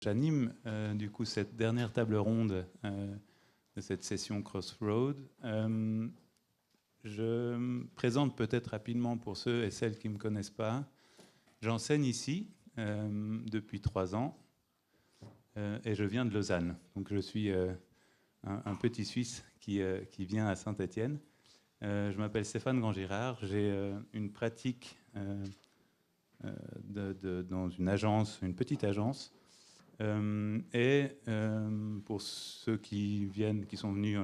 j'anime du coup cette dernière table ronde de cette session Crossroad. Je me présente peut-être rapidement pour ceux et celles qui ne me connaissent pas. J'enseigne ici depuis 3 ans et je viens de Lausanne. Donc je suis un petit Suisse qui vient à Saint-Étienne. Je m'appelle Stéphane Grand-Girard. J'ai une pratique dans une agence, une petite agence. Pour ceux qui sont venus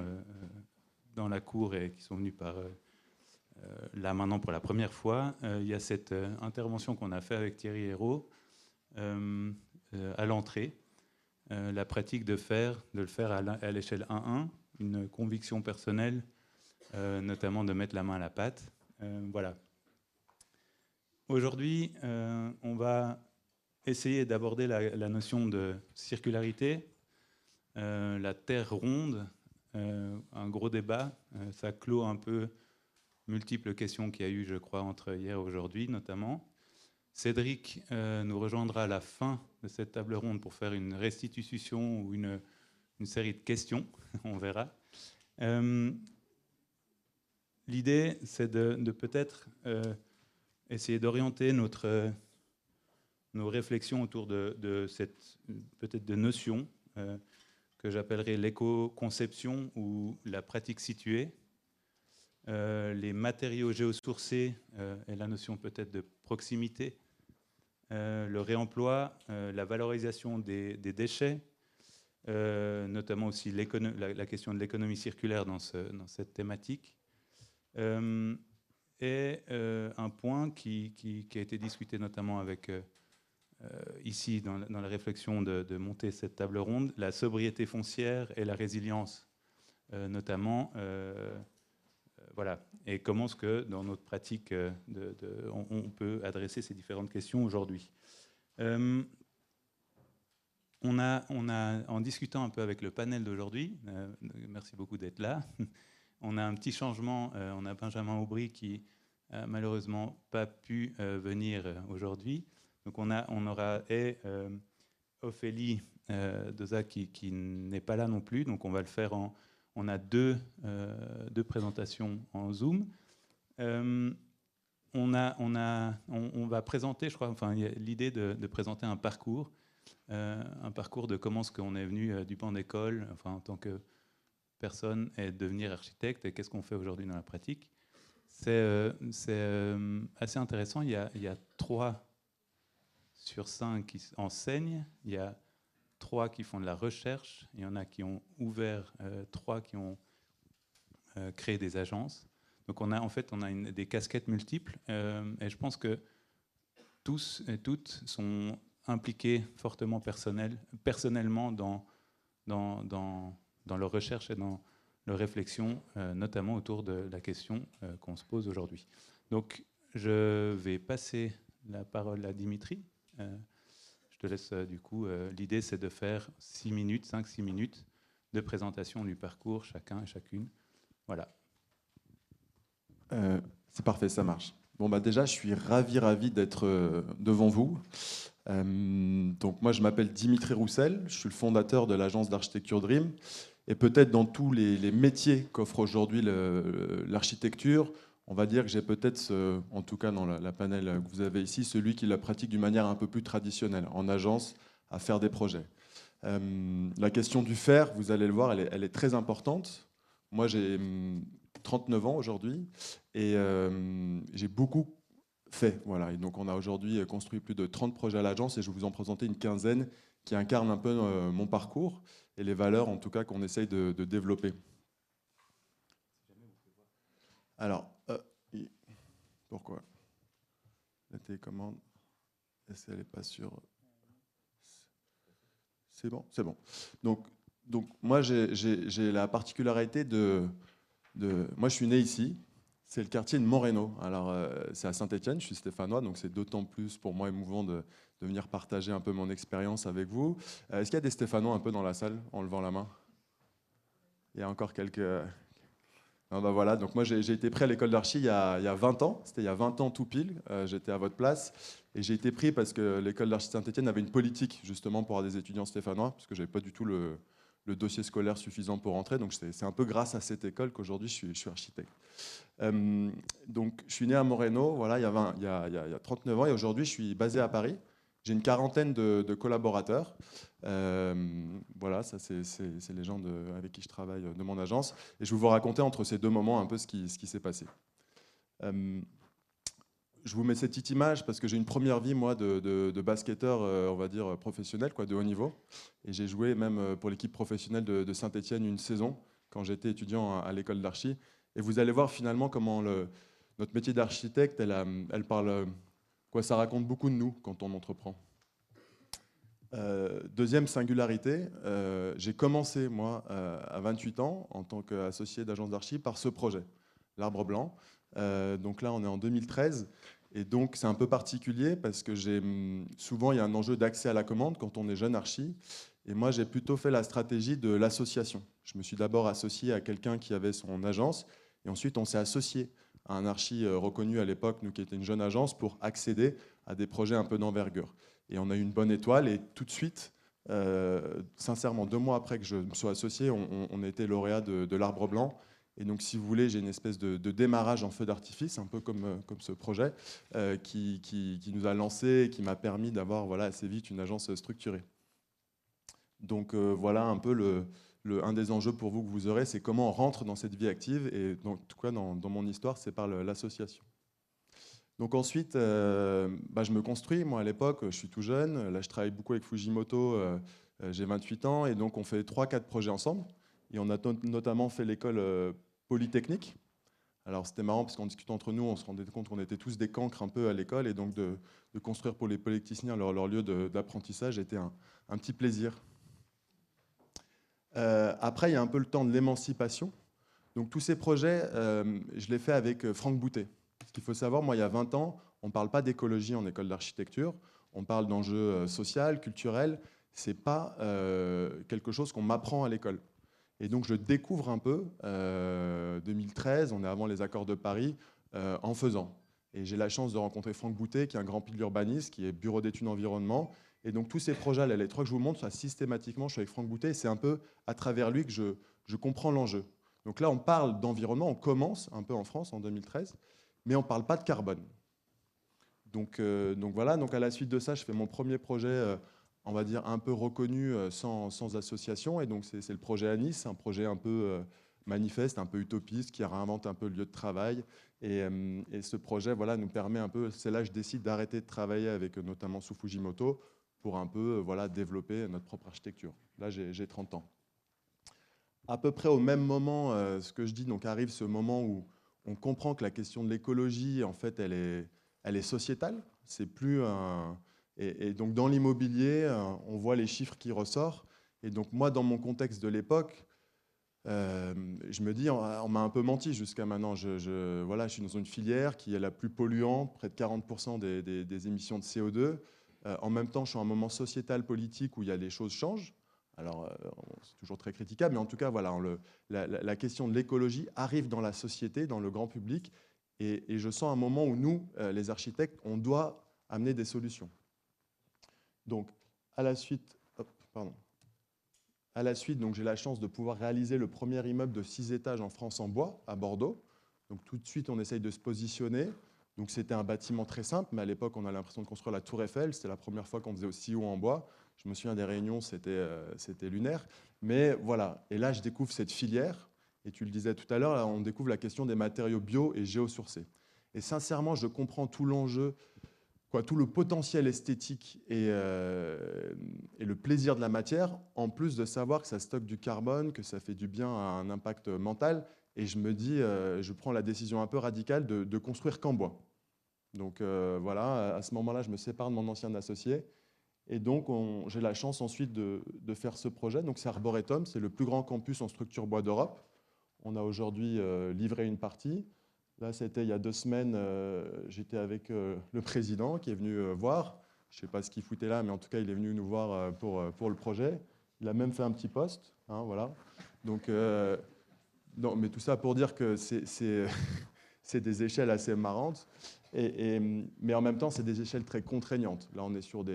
dans la cour et qui sont venus là maintenant pour la première fois, il y a cette intervention qu'on a fait avec Thierry Hérault à l'entrée, la pratique de le faire à l'échelle 1-1, une conviction personnelle, notamment de mettre la main à la pâte. Voilà. Aujourd'hui, on va essayer d'aborder la notion de circularité, la Terre ronde, un gros débat. Ça clôt un peu multiples questions qu'il y a eu, je crois, entre hier et aujourd'hui, notamment. Cédric nous rejoindra à la fin de cette table ronde pour faire une restitution ou une série de questions, on verra. L'idée, c'est de peut-être essayer d'orienter nos réflexions autour de cette peut-être de notion que j'appellerais l'éco-conception ou la pratique située, les matériaux géosourcés et la notion peut-être de proximité, le réemploi, la valorisation des déchets, notamment aussi la question de l'économie circulaire dans cette thématique. Un point qui a été discuté notamment avec ici dans la réflexion de monter cette table ronde, la sobriété foncière et la résilience notamment. Voilà. Et comment est-ce que dans notre pratique, on peut adresser ces différentes questions aujourd'hui. En discutant un peu avec le panel d'aujourd'hui, merci beaucoup d'être là, on a un petit changement. On a Benjamin Aubry qui n'a malheureusement pas pu venir aujourd'hui. Donc on aura Ophélie Deza qui n'est pas là non plus. Donc on va le faire on a deux présentations en Zoom. On va présenter, je crois, enfin, l'idée de présenter un parcours de comment est-ce qu'on est venu du banc d'école, enfin, en tant que personne, et devenir architecte, et qu'est-ce qu'on fait aujourd'hui dans la pratique. C'est assez intéressant. Il y a 3 sur 5 qui enseignent, il y a 3 qui font de la recherche, il y en a qui ont ouvert, 3 qui ont créé des agences. Donc on a des casquettes multiples, et je pense que tous et toutes sont impliqués fortement personnellement dans leur recherche et dans leur réflexion, notamment autour de la question qu'on se pose aujourd'hui. Donc je vais passer la parole à Dimitri. Je te laisse du coup. L'idée, c'est de faire 5-6 minutes de présentation du parcours, chacun et chacune. Voilà. C'est parfait, ça marche. Bon, bah déjà, je suis ravi d'être devant vous. Donc moi, je m'appelle Dimitri Roussel, je suis le fondateur de l'agence d'architecture Dream. Et peut-être dans tous les métiers qu'offre aujourd'hui l'architecture, on va dire que j'ai peut-être, en tout cas dans la panel que vous avez ici, celui qui la pratique d'une manière un peu plus traditionnelle, en agence, à faire des projets. La question du faire, vous allez le voir, elle est très importante. Moi, j'ai 39 ans aujourd'hui et j'ai beaucoup fait. Voilà. Et donc, on a aujourd'hui construit plus de 30 projets à l'agence et je vais vous en présenter une quinzaine qui incarnent un peu mon parcours et les valeurs, en tout cas, qu'on essaye de développer. Alors, pourquoi la télécommande, est-ce qu'elle n'est pas sûre? C'est bon, c'est bon. Donc moi, j'ai la particularité moi, je suis né ici. C'est le quartier de Moreno. Alors, c'est à Saint-Étienne, je suis stéphanois, donc c'est d'autant plus pour moi émouvant de venir partager un peu mon expérience avec vous. Est-ce qu'il y a des Stéphanois un peu dans la salle, en levant la main? Il y a encore quelques... Non, bah voilà, donc moi j'ai été prêt à l'école d'archi il y a 20 ans, c'était il y a 20 ans tout pile, j'étais à votre place. Et j'ai été pris parce que l'école d'archi Saint-Étienne avait une politique justement pour avoir des étudiants stéphanois, parce que j'avais pas du tout le dossier scolaire suffisant pour rentrer. Donc c'est un peu grâce à cette école qu'aujourd'hui je suis architecte. Donc je suis né à Moreno, voilà, il y a 39 ans, et aujourd'hui je suis basé à Paris. J'ai une quarantaine de collaborateurs. Voilà, ça c'est les gens avec qui je travaille de mon agence. Et je vais vous raconter entre ces deux moments un peu ce qui s'est passé. Je vous mets cette petite image parce que j'ai une première vie, moi, de basketteur, on va dire, professionnel, quoi, de haut niveau. Et j'ai joué même pour l'équipe professionnelle de Saint-Étienne une saison quand j'étais étudiant à l'école d'archi. Et vous allez voir finalement comment notre métier d'architecte, elle parle, quoi, ça raconte beaucoup de nous quand on entreprend. Deuxième singularité, j'ai commencé, moi, à 28 ans, en tant qu'associé d'agence d'archi, par ce projet, l'Arbre Blanc. Donc là, on est en 2013. Et donc, c'est un peu particulier parce que souvent, il y a un enjeu d'accès à la commande quand on est jeune archi. Et moi, j'ai plutôt fait la stratégie de l'association. Je me suis d'abord associé à quelqu'un qui avait son agence. Et ensuite, on s'est associé à un archi reconnu à l'époque, nous qui était une jeune agence, pour accéder à des projets un peu d'envergure. Et on a eu une bonne étoile. Et tout de suite, sincèrement, 2 mois après que je me sois associé, on a été lauréat de l'Arbre Blanc. Et donc, si vous voulez, j'ai une espèce de démarrage en feu d'artifice, un peu comme ce projet, qui nous a lancé et qui m'a permis d'avoir voilà, assez vite une agence structurée. Donc, voilà un peu un des enjeux pour vous que vous aurez, c'est comment on rentre dans cette vie active. Et en tout cas, dans mon histoire, c'est par l'association. Donc ensuite, je me construis. Moi, à l'époque, je suis tout jeune. Là, je travaille beaucoup avec Fujimoto. J'ai 28 ans. Et donc, on fait 3-4 projets ensemble. Et on a notamment fait l'école polytechnique. Alors, c'était marrant parce qu'en discutant entre nous, on se rendait compte qu'on était tous des cancres un peu à l'école. Et donc, de construire pour les polytechniciens leur lieu d'apprentissage était un petit plaisir. Après, il y a un peu le temps de l'émancipation. Donc, tous ces projets, je les fais avec Franck Boutet. Ce qu'il faut savoir, moi, il y a 20 ans, on ne parle pas d'écologie en école d'architecture. On parle d'enjeux sociaux, culturels. Ce n'est pas quelque chose qu'on m'apprend à l'école. Et donc, je découvre un peu, 2013, on est avant les accords de Paris, en faisant. Et j'ai la chance de rencontrer Franck Boutet, qui est un grand pile urbaniste, qui est bureau d'études environnement. Et donc, tous ces projets, les 3 que je vous montre, systématiquement, je suis avec Franck Boutet. Et c'est un peu à travers lui que je comprends l'enjeu. Donc là, on parle d'environnement, on commence un peu en France en 2013, mais on ne parle pas de carbone. Donc voilà, donc à la suite de ça, je fais mon premier projet, on va dire un peu reconnu sans association, et donc c'est le projet Anis, un projet un peu manifeste, un peu utopiste, qui réinvente un peu le lieu de travail. Et ce projet voilà, nous permet un peu, c'est là que je décide d'arrêter de travailler avec notamment sous Fujimoto pour un peu voilà, développer notre propre architecture. Là, j'ai 30 ans. À peu près au même moment, ce que je dis, donc arrive ce moment où on comprend que la question de l'écologie, en fait, elle est sociétale. C'est plus un... Et donc dans l'immobilier, on voit les chiffres qui ressortent. Et donc moi, dans mon contexte de l'époque, je me dis, on m'a un peu menti jusqu'à maintenant. Voilà, je suis dans une filière qui est la plus polluante, près de 40% des émissions de CO2. En même temps, je suis à un moment sociétal, politique où il y a les choses changent. Alors, c'est toujours très critiquable, mais en tout cas, voilà, la question de l'écologie arrive dans la société, dans le grand public, et je sens un moment où nous, les architectes, on doit amener des solutions. Donc, à la suite, donc, j'ai la chance de pouvoir réaliser le premier immeuble de 6 étages en France en bois, à Bordeaux. Donc, tout de suite, on essaye de se positionner. Donc, c'était un bâtiment très simple, mais à l'époque, on a l'impression de construire la Tour Eiffel. C'était la première fois qu'on faisait aussi haut en bois. Je me souviens des réunions, c'était lunaire. Mais voilà, et là, je découvre cette filière. Et tu le disais tout à l'heure, là, on découvre la question des matériaux bio et géosourcés. Et sincèrement, je comprends tout l'enjeu, tout le potentiel esthétique et le plaisir de la matière, en plus de savoir que ça stocke du carbone, que ça fait du bien à un impact mental. Et je me dis, je prends la décision un peu radicale de construire qu'en bois. Donc voilà, à ce moment-là, je me sépare de mon ancien associé. Et donc, j'ai la chance ensuite de faire ce projet. Donc, c'est Arboretum, c'est le plus grand campus en structure bois d'Europe. On a aujourd'hui livré une partie. Là, c'était il y a 2 semaines, j'étais avec le président qui est venu voir. Je ne sais pas ce qu'il foutait là, mais en tout cas, il est venu nous voir pour le projet. Il a même fait un petit post. Hein, voilà. Donc, non, mais tout ça pour dire que c'est des échelles assez marrantes. Mais en même temps, c'est des échelles très contraignantes. Là, on est sur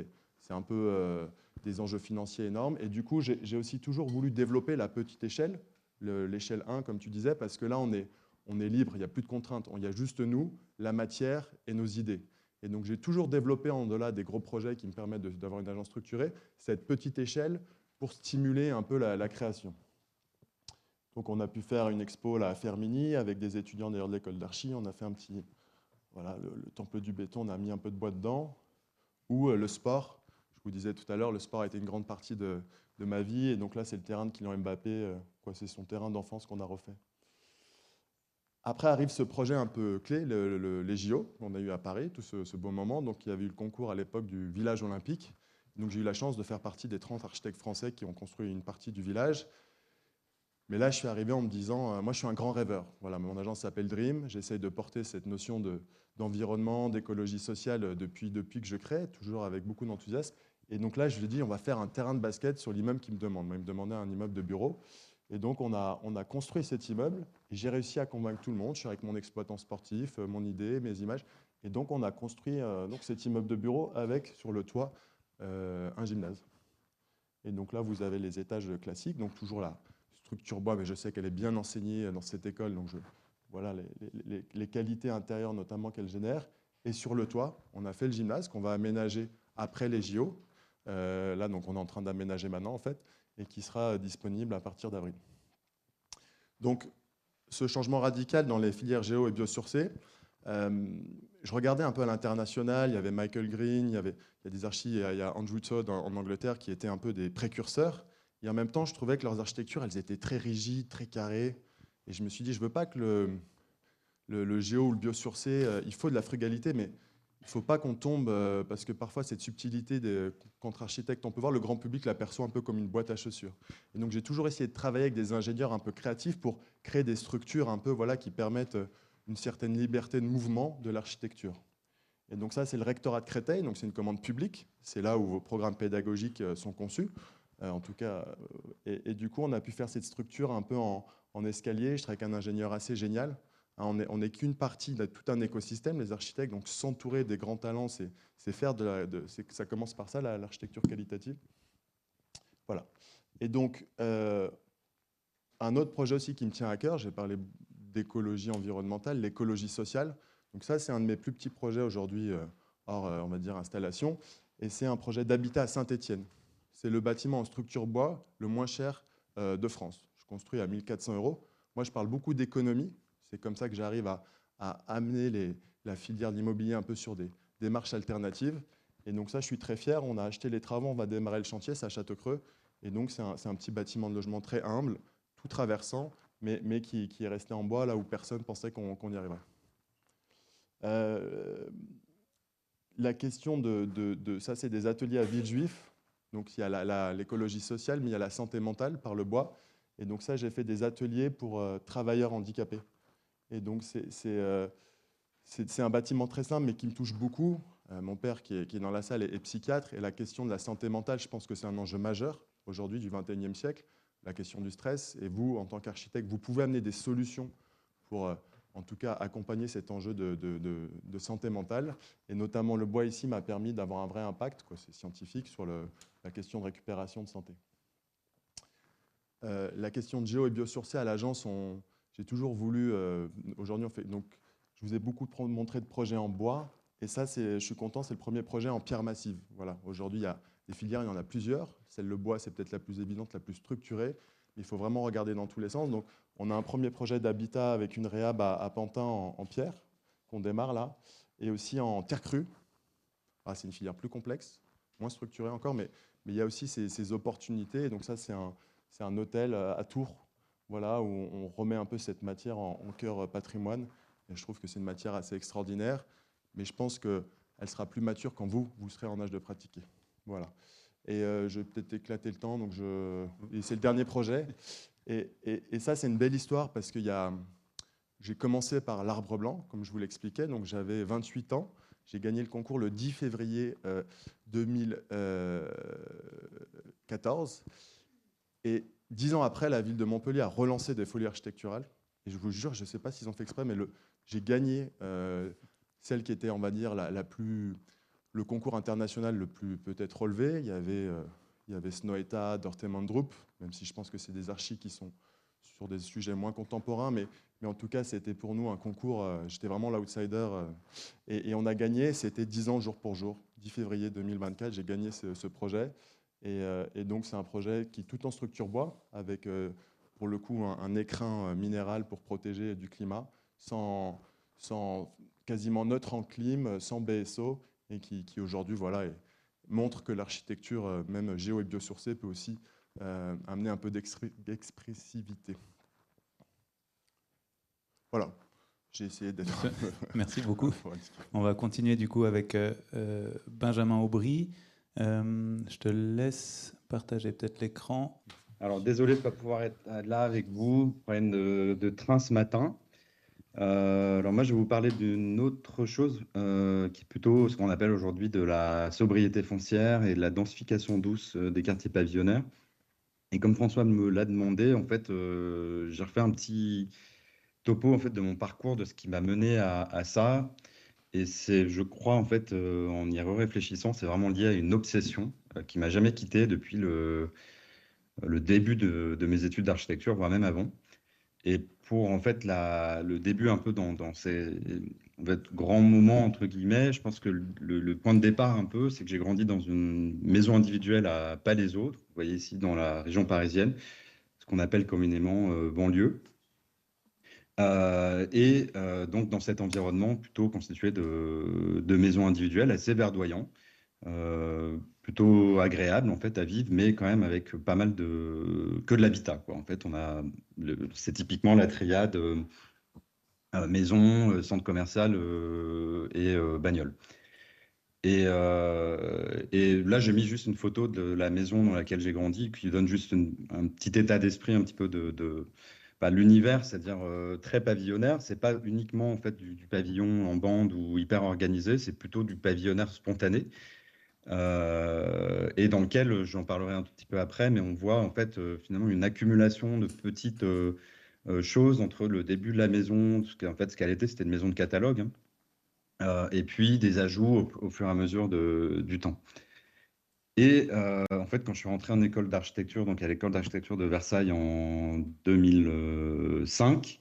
c'est un peu des enjeux financiers énormes. Et du coup, j'ai aussi toujours voulu développer la petite échelle, l'échelle 1, comme tu disais, parce que là, on est libre, il n'y a plus de contraintes. Il y a juste nous, la matière et nos idées. Et donc, j'ai toujours développé, en-delà des gros projets qui me permettent d'avoir une agence structurée, cette petite échelle pour stimuler un peu la création. Donc, on a pu faire une expo là, à Fermini avec des étudiants d'ailleurs de l'école d'archi. On a fait un petit... Voilà, le temple du béton, on a mis un peu de bois dedans. Ou le sport. Je vous disais tout à l'heure, le sport a été une grande partie de ma vie. Et donc là, c'est le terrain de Kylian Mbappé. C'est son terrain d'enfance qu'on a refait. Après arrive ce projet un peu clé, les JO, qu'on a eu à Paris, tout ce beau moment. Donc, il y avait eu le concours à l'époque du village olympique. Donc, j'ai eu la chance de faire partie des 30 architectes français qui ont construit une partie du village. Mais là, je suis arrivé en me disant, moi, je suis un grand rêveur. Voilà, mon agence s'appelle Dream. J'essaye de porter cette notion d'environnement, d'écologie sociale depuis que je crée, toujours avec beaucoup d'enthousiasme. Et donc là, je lui ai dit, on va faire un terrain de basket sur l'immeuble qu'il me demande. Moi, il me demandait un immeuble de bureau. Et donc, on a construit cet immeuble. Et j'ai réussi à convaincre tout le monde. Je suis avec mon exploitant sportif, mon idée, mes images. Et donc, on a construit donc cet immeuble de bureau avec, sur le toit, un gymnase. Et donc là, vous avez les étages classiques, donc toujours la structure bois, mais je sais qu'elle est bien enseignée dans cette école, donc voilà les qualités intérieures notamment qu'elle génère. Et sur le toit, on a fait le gymnase qu'on va aménager après les JO. Là, donc on est en train d'aménager maintenant, en fait, et qui sera disponible à partir d'avril. Donc, ce changement radical dans les filières géo et biosourcées, je regardais un peu à l'international, il y avait Michael Green, il y a des archis, il y a Andrew Todd en Angleterre qui étaient un peu des précurseurs. Et en même temps, je trouvais que leurs architectures, elles étaient très rigides, très carrées. Et je me suis dit, je ne veux pas que le géo ou le biosourcé, il faut de la frugalité, mais il ne faut pas qu'on tombe, parce que parfois cette subtilité qu'entre architectes, on peut voir, le grand public l'aperçoit un peu comme une boîte à chaussures. Et donc j'ai toujours essayé de travailler avec des ingénieurs un peu créatifs pour créer des structures un peu qui permettent une certaine liberté de mouvement de l'architecture. Et donc ça, c'est le rectorat de Créteil, donc c'est une commande publique, c'est là où vos programmes pédagogiques sont conçus, en tout cas. Et du coup, on a pu faire cette structure un peu en escalier. Je travaille avec un ingénieur assez génial. On n'est qu'une partie de tout un écosystème, les architectes, donc s'entourer des grands talents, c'est faire ça commence par ça, l'architecture qualitative. Voilà. Et donc, un autre projet aussi qui me tient à cœur, j'ai parlé d'écologie environnementale, l'écologie sociale. Donc ça, c'est un de mes plus petits projets aujourd'hui, hors, on va dire, installation. Et c'est un projet d'habitat à Saint-Étienne. C'est le bâtiment en structure bois le moins cher de France. Je construis à 1 400 €. Moi, je parle beaucoup d'économie. C'est comme ça que j'arrive à amener la filière de l'immobilier un peu sur des démarches alternatives. Et donc ça, je suis très fier. On a acheté les travaux, on va démarrer le chantier, c'est à Châteaucreux. Et donc, c'est un petit bâtiment de logement très humble, tout traversant, mais qui est resté en bois, là où personne pensait qu'on y arriverait. La question ça, c'est des ateliers à Villejuif. Donc, il y a l'écologie sociale, mais il y a la santé mentale par le bois. Et donc ça, j'ai fait des ateliers pour travailleurs handicapés. Et donc, c'est un bâtiment très simple, mais qui me touche beaucoup. Mon père, qui est dans la salle, est psychiatre. Et la question de la santé mentale, je pense que c'est un enjeu majeur aujourd'hui du XXIe siècle. La question du stress. Et vous, en tant qu'architecte, vous pouvez amener des solutions pour, en tout cas, accompagner cet enjeu de santé mentale. Et notamment, le bois ici m'a permis d'avoir un vrai impact, c'est scientifique, sur la question de récupération de santé. La question de géo et biosourcé à l'agence, j'ai toujours voulu, aujourd'hui on fait, donc je vous ai beaucoup montré de projets en bois, et ça, je suis content, c'est le premier projet en pierre massive. Voilà. Aujourd'hui, il y a des filières, il y en a plusieurs. Celle le bois, c'est peut-être la plus évidente, la plus structurée, mais il faut vraiment regarder dans tous les sens. Donc, on a un premier projet d'habitat avec une réhab à Pantin en pierre, qu'on démarre là, et aussi en terre crue. Ah, c'est une filière plus complexe, moins structurée encore, mais il y a aussi ces opportunités, et donc ça, c'est un hôtel à Tours, voilà, où on remet un peu cette matière en cœur patrimoine. Et je trouve que c'est une matière assez extraordinaire, mais je pense qu'elle sera plus mature quand vous serez en âge de pratiquer. Voilà. Et je vais peut-être éclater le temps, donc c'est le dernier projet. Et ça, c'est une belle histoire parce que j'ai commencé par l'Arbre Blanc, comme je vous l'expliquais, donc j'avais 28 ans. J'ai gagné le concours le 10 février 2014. Et 10 ans après, la ville de Montpellier a relancé des folies architecturales. Et je vous jure, je ne sais pas s'ils ont fait exprès, mais j'ai gagné celle qui était, on va dire, le concours international le plus peut-être relevé. Il y avait Snoeta, Dortemandrup, même si je pense que c'est des archis qui sont sur des sujets moins contemporains, mais en tout cas, c'était pour nous un concours, j'étais vraiment l'outsider, et on a gagné, c'était 10 ans jour pour jour. 10 février 2024, j'ai gagné ce projet, et donc c'est un projet qui est tout en structure bois, avec pour le coup un écrin minéral pour protéger du climat, sans quasiment neutre en clim, sans BSO, et qui aujourd'hui montre que l'architecture, même géo et biosourcée, peut aussi amener un peu d'expressivité. Voilà, j'ai essayé d'être... Merci beaucoup. On va continuer du coup avec Benjamin Aubry. Je te laisse partager peut-être l'écran. Alors, désolé de ne pas pouvoir être là avec vous, problème de train ce matin. Alors moi, je vais vous parler d'une autre chose qui est plutôt ce qu'on appelle aujourd'hui de la sobriété foncière et de la densification douce des quartiers pavillonnaires. Et comme François me l'a demandé, en fait, j'ai refait un petit topo en fait, de mon parcours, de ce qui m'a mené à ça. Et c'est, je crois, en fait, en y réfléchissant, c'est vraiment lié à une obsession qui m'a jamais quitté depuis le début de mes études d'architecture, voire même avant. Et pour en fait le début un peu dans ces en fait, grands moments, entre guillemets, je pense que le point de départ un peu, c'est que j'ai grandi dans une maison individuelle à Palaiseau, vous voyez ici dans la région parisienne, ce qu'on appelle communément banlieue. Donc dans cet environnement plutôt constitué de maisons individuelles assez verdoyants, plutôt agréable en fait à vivre, mais quand même avec pas mal que de l'habitat, quoi. En fait, c'est typiquement la triade maison, centre commercial et bagnole. Et là, j'ai mis juste une photo de la maison dans laquelle j'ai grandi, qui donne juste un petit état d'esprit un petit peu l'univers, c'est-à-dire très pavillonnaire. C'est pas uniquement en fait du pavillon en bande ou hyper organisé, c'est plutôt du pavillonnaire spontané. Et dans lequel, j'en parlerai un tout petit peu après, mais on voit en fait finalement une accumulation de petites choses entre le début de la maison, ce qu'elle était, c'était une maison de catalogue, hein, et puis des ajouts au fur et à mesure du temps. Et en fait, quand je suis rentré en école d'architecture, donc à l'école d'architecture de Versailles en 2005,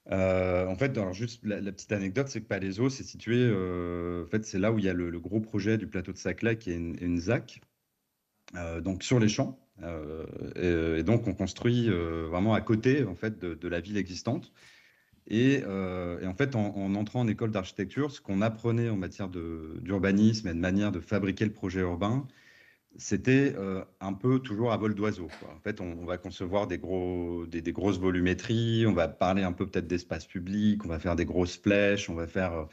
en fait, alors juste la petite anecdote, c'est que Palaiseau, c'est situé, en fait, c'est là où il y a le gros projet du plateau de Saclay, qui est une ZAC, donc sur les champs. Et donc, on construit vraiment à côté, en fait, de la ville existante. Et en fait, en entrant en école d'architecture, ce qu'on apprenait en matière d'urbanisme et de manière de fabriquer le projet urbain, c'était un peu toujours à vol d'oiseau, quoi. En fait, on va concevoir des grosses volumétries, on va parler un peu peut-être d'espace public, on va faire des grosses flèches, on va faire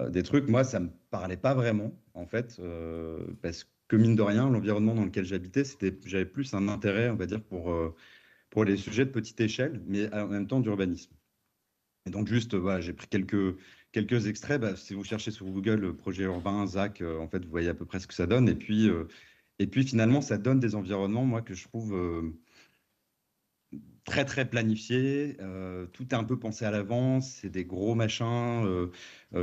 des trucs. Moi, ça me parlait pas vraiment, en fait, parce que mine de rien, l'environnement dans lequel j'habitais, j'avais plus un intérêt, on va dire, pour les sujets de petite échelle, mais en même temps d'urbanisme. Et donc, juste, voilà, j'ai pris quelques extraits. Bah, si vous cherchez sur Google projet urbain, ZAC, en fait, vous voyez à peu près ce que ça donne. Et puis finalement, ça donne des environnements, moi, que je trouve très, très planifiés. Tout est un peu pensé à l'avance. C'est des gros machins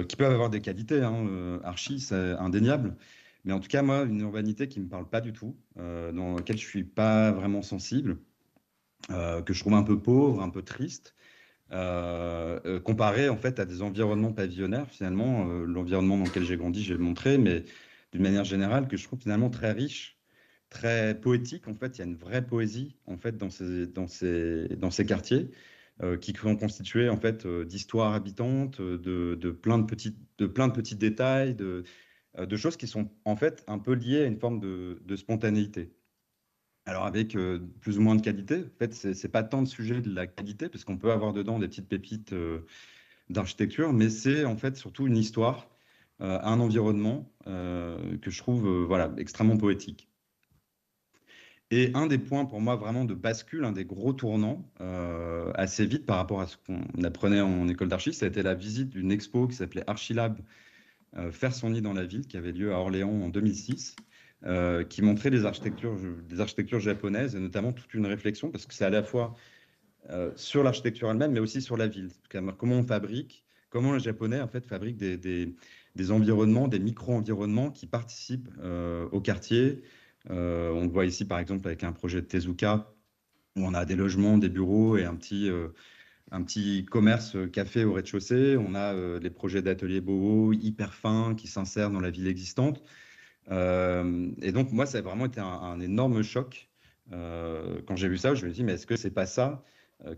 qui peuvent avoir des qualités, hein, archi, c'est indéniable. Mais en tout cas, moi, une urbanité qui ne me parle pas du tout, dans laquelle je ne suis pas vraiment sensible, que je trouve un peu pauvre, un peu triste. Comparé en fait à des environnements pavillonnaires, finalement, l'environnement dans lequel j'ai grandi, j'ai montré, mais d'une manière générale, que je trouve finalement très riche, très poétique. En fait, il y a une vraie poésie en fait dans ces quartiers qui sont constitués en fait d'histoires habitantes, de plein de petits détails, de choses qui sont en fait un peu liées à une forme de spontanéité. Alors avec plus ou moins de qualité, en fait, c'est pas tant le sujet de la qualité, parce qu'on peut avoir dedans des petites pépites d'architecture, mais c'est en fait surtout une histoire, un environnement que je trouve voilà, extrêmement poétique. Et un des points pour moi vraiment de bascule, un des gros tournants assez vite par rapport à ce qu'on apprenait en école d'archi, ça a été la visite d'une expo qui s'appelait Archilab, faire son nid dans la ville, qui avait lieu à Orléans en 2006. Qui montrait des architectures japonaises, et notamment toute une réflexion, parce que c'est à la fois sur l'architecture elle-même, mais aussi sur la ville. Comment on fabrique comment les Japonais en fait fabriquent des environnements, des micro-environnements qui participent au quartier. On le voit ici par exemple avec un projet de Tezuka où on a des logements, des bureaux et un petit commerce café au rez-de-chaussée. On a les projets d'ateliers boho hyper fins qui s'insèrent dans la ville existante. Et donc, moi, ça a vraiment été un énorme choc. Quand j'ai vu ça, je me dis, mais est-ce que c'est pas ça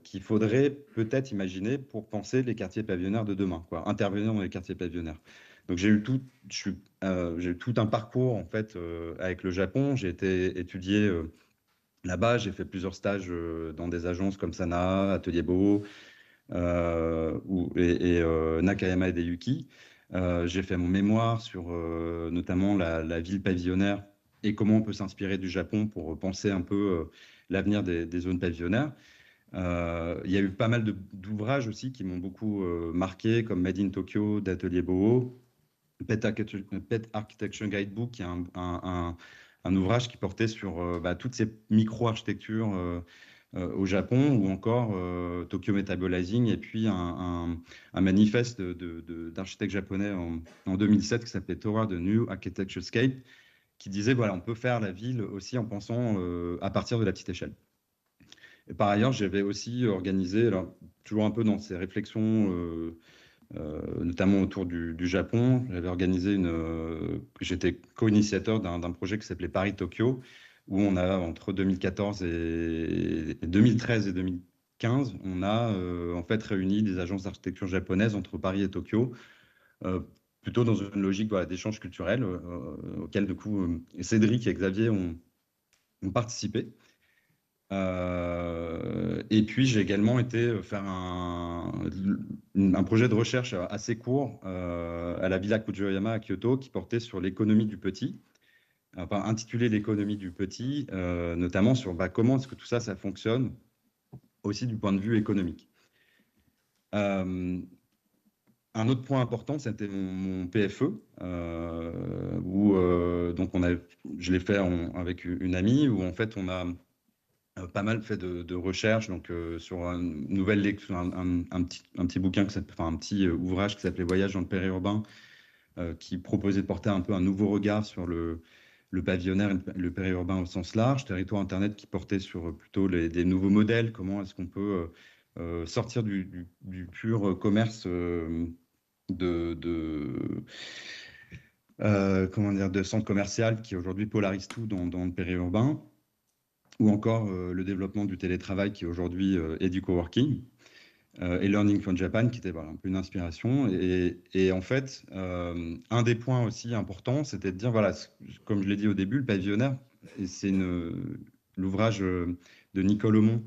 qu'il faudrait peut-être imaginer pour penser les quartiers pavillonnaires de demain, quoi, intervenir dans les quartiers pavillonnaires. Donc, j'ai eu tout un parcours, en fait, avec le Japon. J'ai été étudié là-bas. J'ai fait plusieurs stages dans des agences comme Sana, Atelier Boho, Nakayama et Yuki. J'ai fait mon mémoire sur notamment la ville pavillonnaire et comment on peut s'inspirer du Japon pour penser un peu l'avenir des zones pavillonnaires. Il y a eu pas mal d'ouvrages aussi qui m'ont beaucoup marqué, comme Made in Tokyo d'Atelier Boho, Pet Architecture Guidebook, qui est un ouvrage qui portait sur toutes ces micro-architectures au Japon, ou encore Tokyo Metabolizing, et puis un manifeste d'architectes japonais en 2007 qui s'appelait Toward the New Architecture Scape, qui disait, voilà, on peut faire la ville aussi en pensant à partir de la petite échelle. Et par ailleurs, j'avais aussi organisé, alors, toujours un peu dans ces réflexions, notamment autour du Japon, j'avais organisé j'étais co-initiateur d'un projet qui s'appelait Paris-Tokyo, où on a, entre 2014 et 2013 et 2015, on a en fait réuni des agences d'architecture japonaises entre Paris et Tokyo, plutôt dans une logique, voilà, d'échange culturel, auquel du coup Cédric et Xavier ont participé. Et puis j'ai également été faire un projet de recherche assez court à la Villa Kujoyama à Kyoto, qui portait sur l'économie du petit, enfin intitulé l'économie du petit, notamment sur comment est-ce que tout ça fonctionne aussi du point de vue économique. Un autre point important, c'était mon PFE, où donc je l'ai fait avec une amie, où en fait on a pas mal fait de recherches, donc sur une nouvelle lecture, un petit bouquin, un petit ouvrage qui s'appelait Voyage dans le périurbain, qui proposait de porter un peu un nouveau regard sur le pavillonnaire et le périurbain au sens large, Territoire Internet qui portait sur plutôt des nouveaux modèles, comment est-ce qu'on peut sortir du pur commerce comment dire, de centre commercial qui aujourd'hui polarise tout dans le périurbain, ou encore le développement du télétravail qui aujourd'hui est du coworking, et Learning from Japan qui était, voilà, un peu une inspiration. Et en fait, un des points aussi importants, c'était de dire, voilà, comme je l'ai dit au début, le pavillonnaire, c'est l'ouvrage de Nicole Aumont,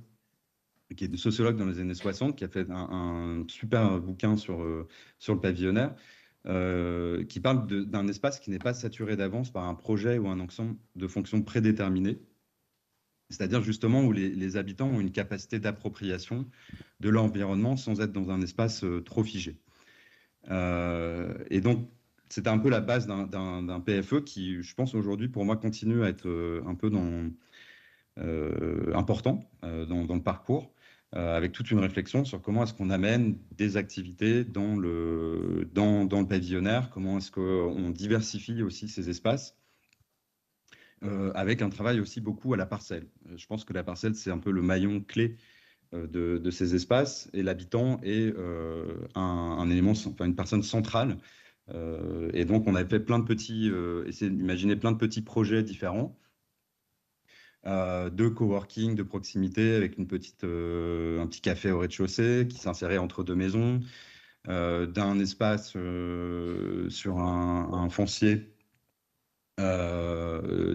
qui est sociologue dans les années 60, qui a fait un super bouquin sur le pavillonnaire, qui parle d'un espace qui n'est pas saturé d'avance par un projet ou un ensemble de fonctions prédéterminées. C'est-à-dire justement où les habitants ont une capacité d'appropriation de leur environnement sans être dans un espace trop figé. Et donc, c'était un peu la base d'un PFE qui, je pense, aujourd'hui, pour moi, continue à être un peu important dans le parcours, avec toute une réflexion sur comment est-ce qu'on amène des activités dans le pavillonnaire, comment est-ce qu'on diversifie aussi ces espaces, avec un travail aussi beaucoup à la parcelle. Je pense que la parcelle, c'est un peu le maillon clé de ces espaces, et l'habitant est un élément, enfin une personne centrale. Et donc, on avait fait essayé d'imaginer plein de petits projets différents, de coworking, de proximité, avec un petit café au rez-de-chaussée qui s'insérait entre deux maisons, d'un espace sur un foncier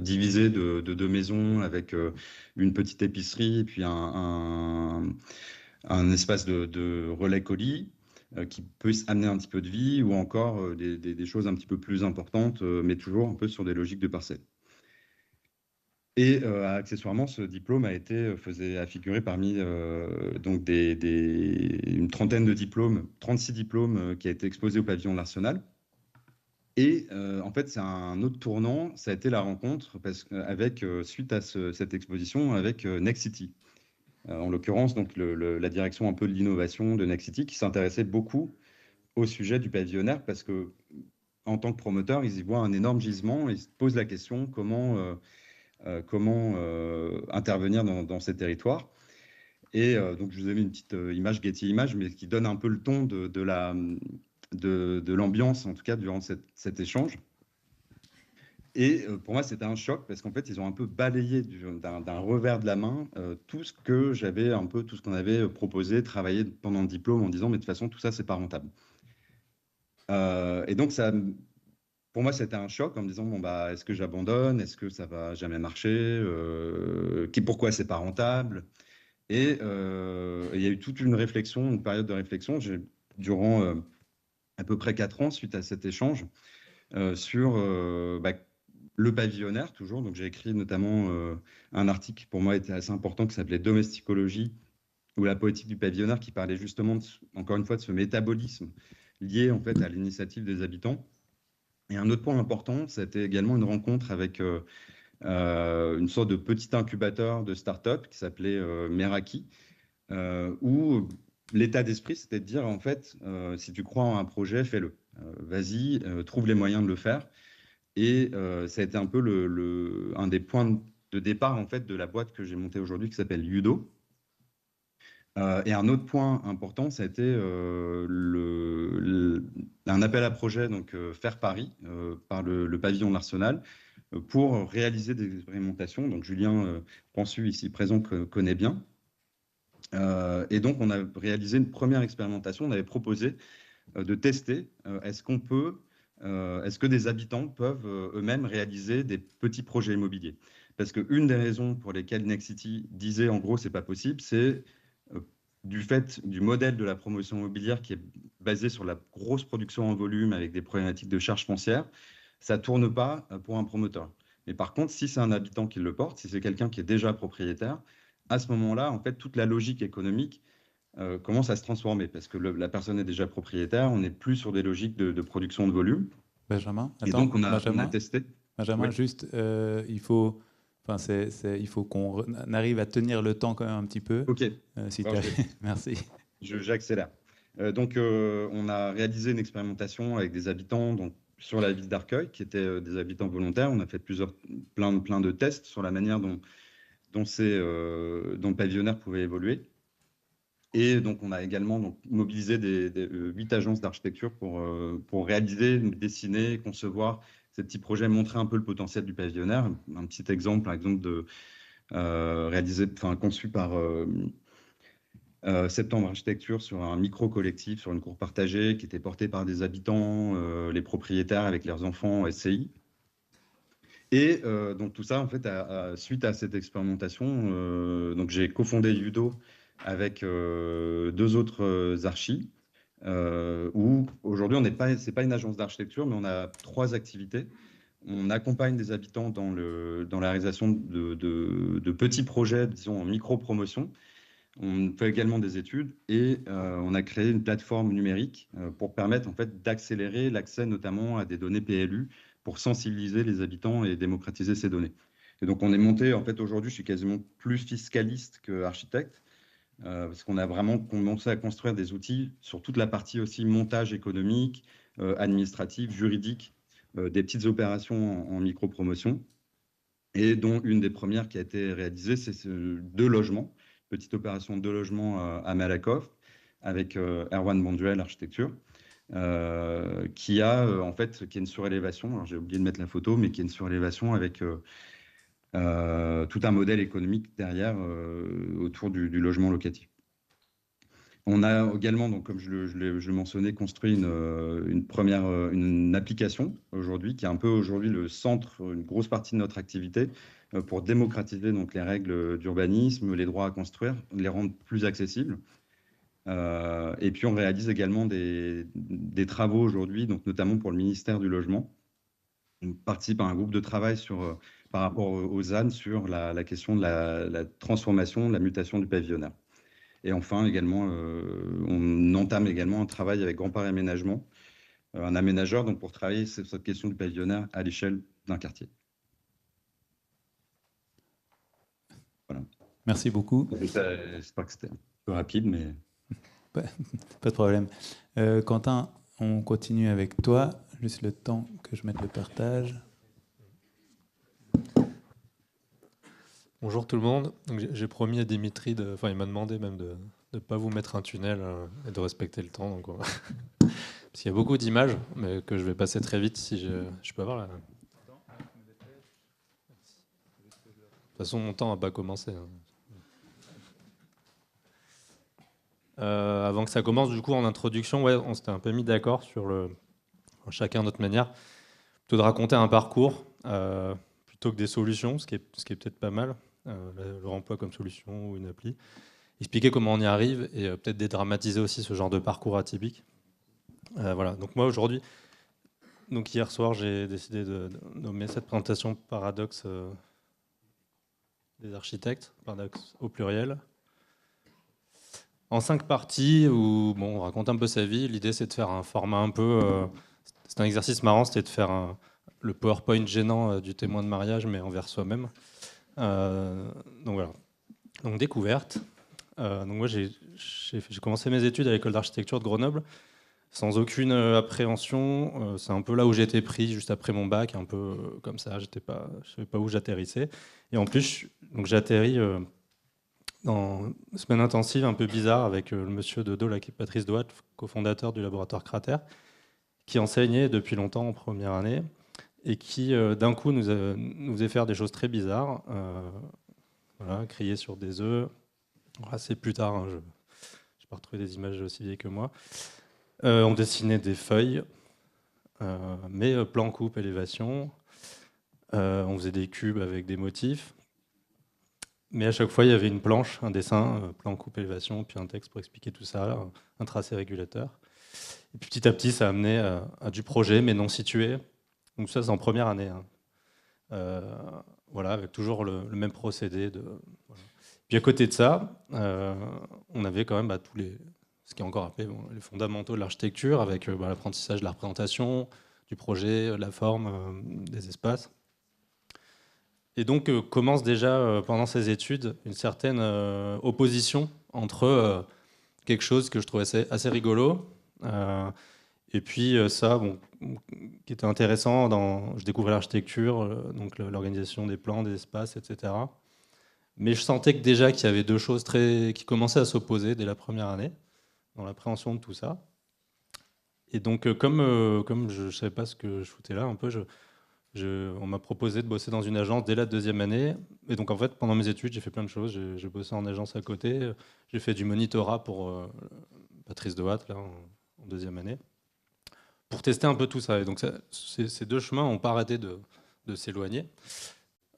divisé de deux maisons avec une petite épicerie et puis un espace de relais colis qui peut amener un petit peu de vie, ou encore des choses un petit peu plus importantes, mais toujours un peu sur des logiques de parcelles. Et accessoirement, ce diplôme a figuré parmi donc une trentaine de diplômes, 36 diplômes qui a été exposé au pavillon de l'Arsenal. Et en fait, c'est un autre tournant, ça a été la rencontre suite à cette exposition avec Nexity. En l'occurrence, donc la direction un peu de l'innovation de Nexity, qui s'intéressait beaucoup au sujet du pavillonnaire parce que, en tant que promoteur, ils y voient un énorme gisement et ils se posent la question comment intervenir dans ces territoires. Et donc, je vous ai mis une petite image Getty Images, mais qui donne un peu le ton de l'ambiance, en tout cas, durant cet échange. Et pour moi, c'était un choc parce qu'en fait, ils ont un peu balayé d'un revers de la main tout ce qu'on avait proposé, travaillé pendant le diplôme en disant, mais de toute façon, tout ça, c'est pas rentable. Et donc, pour moi, c'était un choc en me disant, bon, bah, est-ce que j'abandonne? Est-ce que ça va jamais marcher? Pourquoi c'est pas rentable? Et il y a eu toute une réflexion, une période de réflexion, durant à peu près 4 ans suite à cet échange, sur le pavillonnaire, toujours. Donc, j'ai écrit notamment un article qui, pour moi, était assez important, qui s'appelait Domesticologie, ou la poétique du pavillonnaire, qui parlait justement, encore une fois, de ce métabolisme lié, en fait, à l'initiative des habitants. Et un autre point important, c'était également une rencontre avec une sorte de petit incubateur de start-up qui s'appelait Meraki, où l'état d'esprit, c'était de dire, en fait, si tu crois en un projet, fais-le. Vas-y, trouve les moyens de le faire. Et ça a été un peu un des points de départ, en fait, de la boîte que j'ai montée aujourd'hui, qui s'appelle Yudo. Et un autre point important, ça a été un appel à projet, donc Faire Paris, par le pavillon de l'Arsenal, pour réaliser des expérimentations. Donc Julien Pansu, ici présent, connaît bien. Et donc, on a réalisé une première expérimentation. On avait proposé de tester est-ce que des habitants peuvent eux-mêmes réaliser des petits projets immobiliers. Parce qu'une des raisons pour lesquelles Nexity disait en gros c'est pas possible, c'est du fait du modèle de la promotion immobilière qui est basé sur la grosse production en volume avec des problématiques de charges foncières, ça tourne pas pour un promoteur. Mais par contre, si c'est un habitant qui le porte, si c'est quelqu'un qui est déjà propriétaire, à ce moment-là, en fait, toute la logique économique commence à se transformer parce que la personne est déjà propriétaire, on n'est plus sur des logiques de production de volume. Benjamin, Et attends, donc, on a Benjamin, testé. Benjamin, Oui, juste, il faut, enfin, il faut qu'on arrive à tenir le temps quand même un petit peu. OK. Si Alors, Merci. j'accélère. Donc, on a réalisé une expérimentation avec des habitants donc, sur la ville d'Arcueil, qui étaient des habitants volontaires. On a fait plein de tests sur la manière dont le pavillonnaire pouvait évoluer. Et donc, on a également mobilisé 8 agences d'architecture pour réaliser, dessiner, concevoir ces petits projets, montrer un peu le potentiel du pavillonnaire. Un petit exemple, par exemple, conçu par Septembre Architecture sur un micro-collectif, sur une cour partagée qui était portée par des habitants, les propriétaires avec leurs enfants en SCI. Et donc tout ça, en fait, suite à cette expérimentation, donc j'ai cofondé Yudo avec 2 autres archis, où aujourd'hui, c'est pas une agence d'architecture, mais on a 3 activités. On accompagne des habitants dans la réalisation de petits projets, disons en micro-promotion. On fait également des études et on a créé une plateforme numérique pour permettre en fait d'accélérer l'accès notamment à des données PLU pour sensibiliser les habitants et démocratiser ces données. Et donc on est monté, en fait aujourd'hui je suis quasiment plus fiscaliste qu'architecte parce qu'on a vraiment commencé à construire des outils sur toute la partie aussi montage économique, administratif, juridique, des petites opérations en micro-promotion et dont une des premières qui a été réalisée, c'est 2 logements, petite opération de 2 logements à Malakoff avec Erwan Bonduel Architecture, qui est une surélévation. Alors j'ai oublié de mettre la photo, mais qui est une surélévation avec tout un modèle économique derrière autour du logement locatif. On a également, donc, comme je le mentionnais, construit une application aujourd'hui, qui est un peu aujourd'hui le centre, une grosse partie de notre activité, pour démocratiser donc, les règles d'urbanisme, les droits à construire, les rendre plus accessibles. Et puis on réalise également des travaux aujourd'hui, donc notamment pour le ministère du Logement. On participe à un groupe de travail par rapport aux ZAN sur la question de la transformation, de la mutation du pavillonnaire. Et enfin, également, on entame également un travail avec Grand Paris Aménagement, un aménageur, donc pour travailler sur cette question du pavillonnaire à l'échelle d'un quartier. Voilà. Merci beaucoup. J'espère que c'était un peu rapide, mais... Pas de problème. Quentin, on continue avec toi, juste le temps que je mette le partage. Bonjour tout le monde. J'ai promis à Dimitri, il m'a demandé même de ne pas vous mettre un tunnel et de respecter le temps. Donc, parce qu'il y a beaucoup d'images, mais que je vais passer très vite si je peux avoir la... De toute façon, mon temps n'a pas commencé. Avant que ça commence, du coup, en introduction, on s'était un peu mis d'accord sur chacun notre manière, plutôt de raconter un parcours plutôt que des solutions, ce qui est peut-être pas mal, le remploi comme solution ou une appli. Expliquer comment on y arrive et peut-être dédramatiser aussi ce genre de parcours atypique. Voilà. Donc moi aujourd'hui, hier soir, j'ai décidé de nommer cette présentation Paradoxe des architectes, Paradoxe au pluriel. En 5 parties où on raconte un peu sa vie. L'idée c'est de faire un format un peu... c'est un exercice marrant, c'était de faire le PowerPoint gênant du témoin de mariage, mais envers soi-même. Donc voilà. Donc découverte. Donc moi j'ai commencé mes études à l'école d'architecture de Grenoble sans aucune appréhension. C'est un peu là où j'ai été pris juste après mon bac, un peu comme ça. Je ne savais pas où j'atterrissais. Et en plus, j'ai atterri dans une semaine intensive un peu bizarre avec le monsieur de Dole, Patrice Doat, cofondateur du laboratoire Cratère, qui enseignait depuis longtemps en première année et qui d'un coup nous faisait faire des choses très bizarres. Voilà, crier sur des œufs. C'est plus tard, hein, je n'ai pas retrouvé des images aussi vieilles que moi. On dessinait des feuilles, mais plan, coupe, élévation. On faisait des cubes avec des motifs. Mais à chaque fois, il y avait une planche, un dessin, plan, coupe, élévation, puis un texte pour expliquer tout ça, un tracé régulateur. Et puis petit à petit, ça a amené à du projet, mais non situé. Donc ça, c'est en première année. Hein. Voilà, avec toujours le même procédé. Voilà. Puis à côté de ça, on avait quand même ce qui est encore appelé les fondamentaux de l'architecture, avec l'apprentissage de la représentation, du projet, de la forme, des espaces. Et donc commence déjà pendant ces études une certaine opposition entre quelque chose que je trouvais assez rigolo et puis ça, qui était intéressant. Je découvrais l'architecture, donc l'organisation des plans, des espaces, etc. Mais je sentais que déjà qu'il y avait deux choses qui commençaient à s'opposer dès la première année dans l'appréhension de tout ça. Et donc comme je ne savais pas ce que je foutais là, un peu, on m'a proposé de bosser dans une agence dès la deuxième année. Et donc, en fait, pendant mes études, j'ai fait plein de choses. J'ai bossé en agence à côté. J'ai fait du monitorat pour Patrice Doat, là, en deuxième année, pour tester un peu tout ça. Et donc, ces deux chemins n'ont pas arrêté de s'éloigner.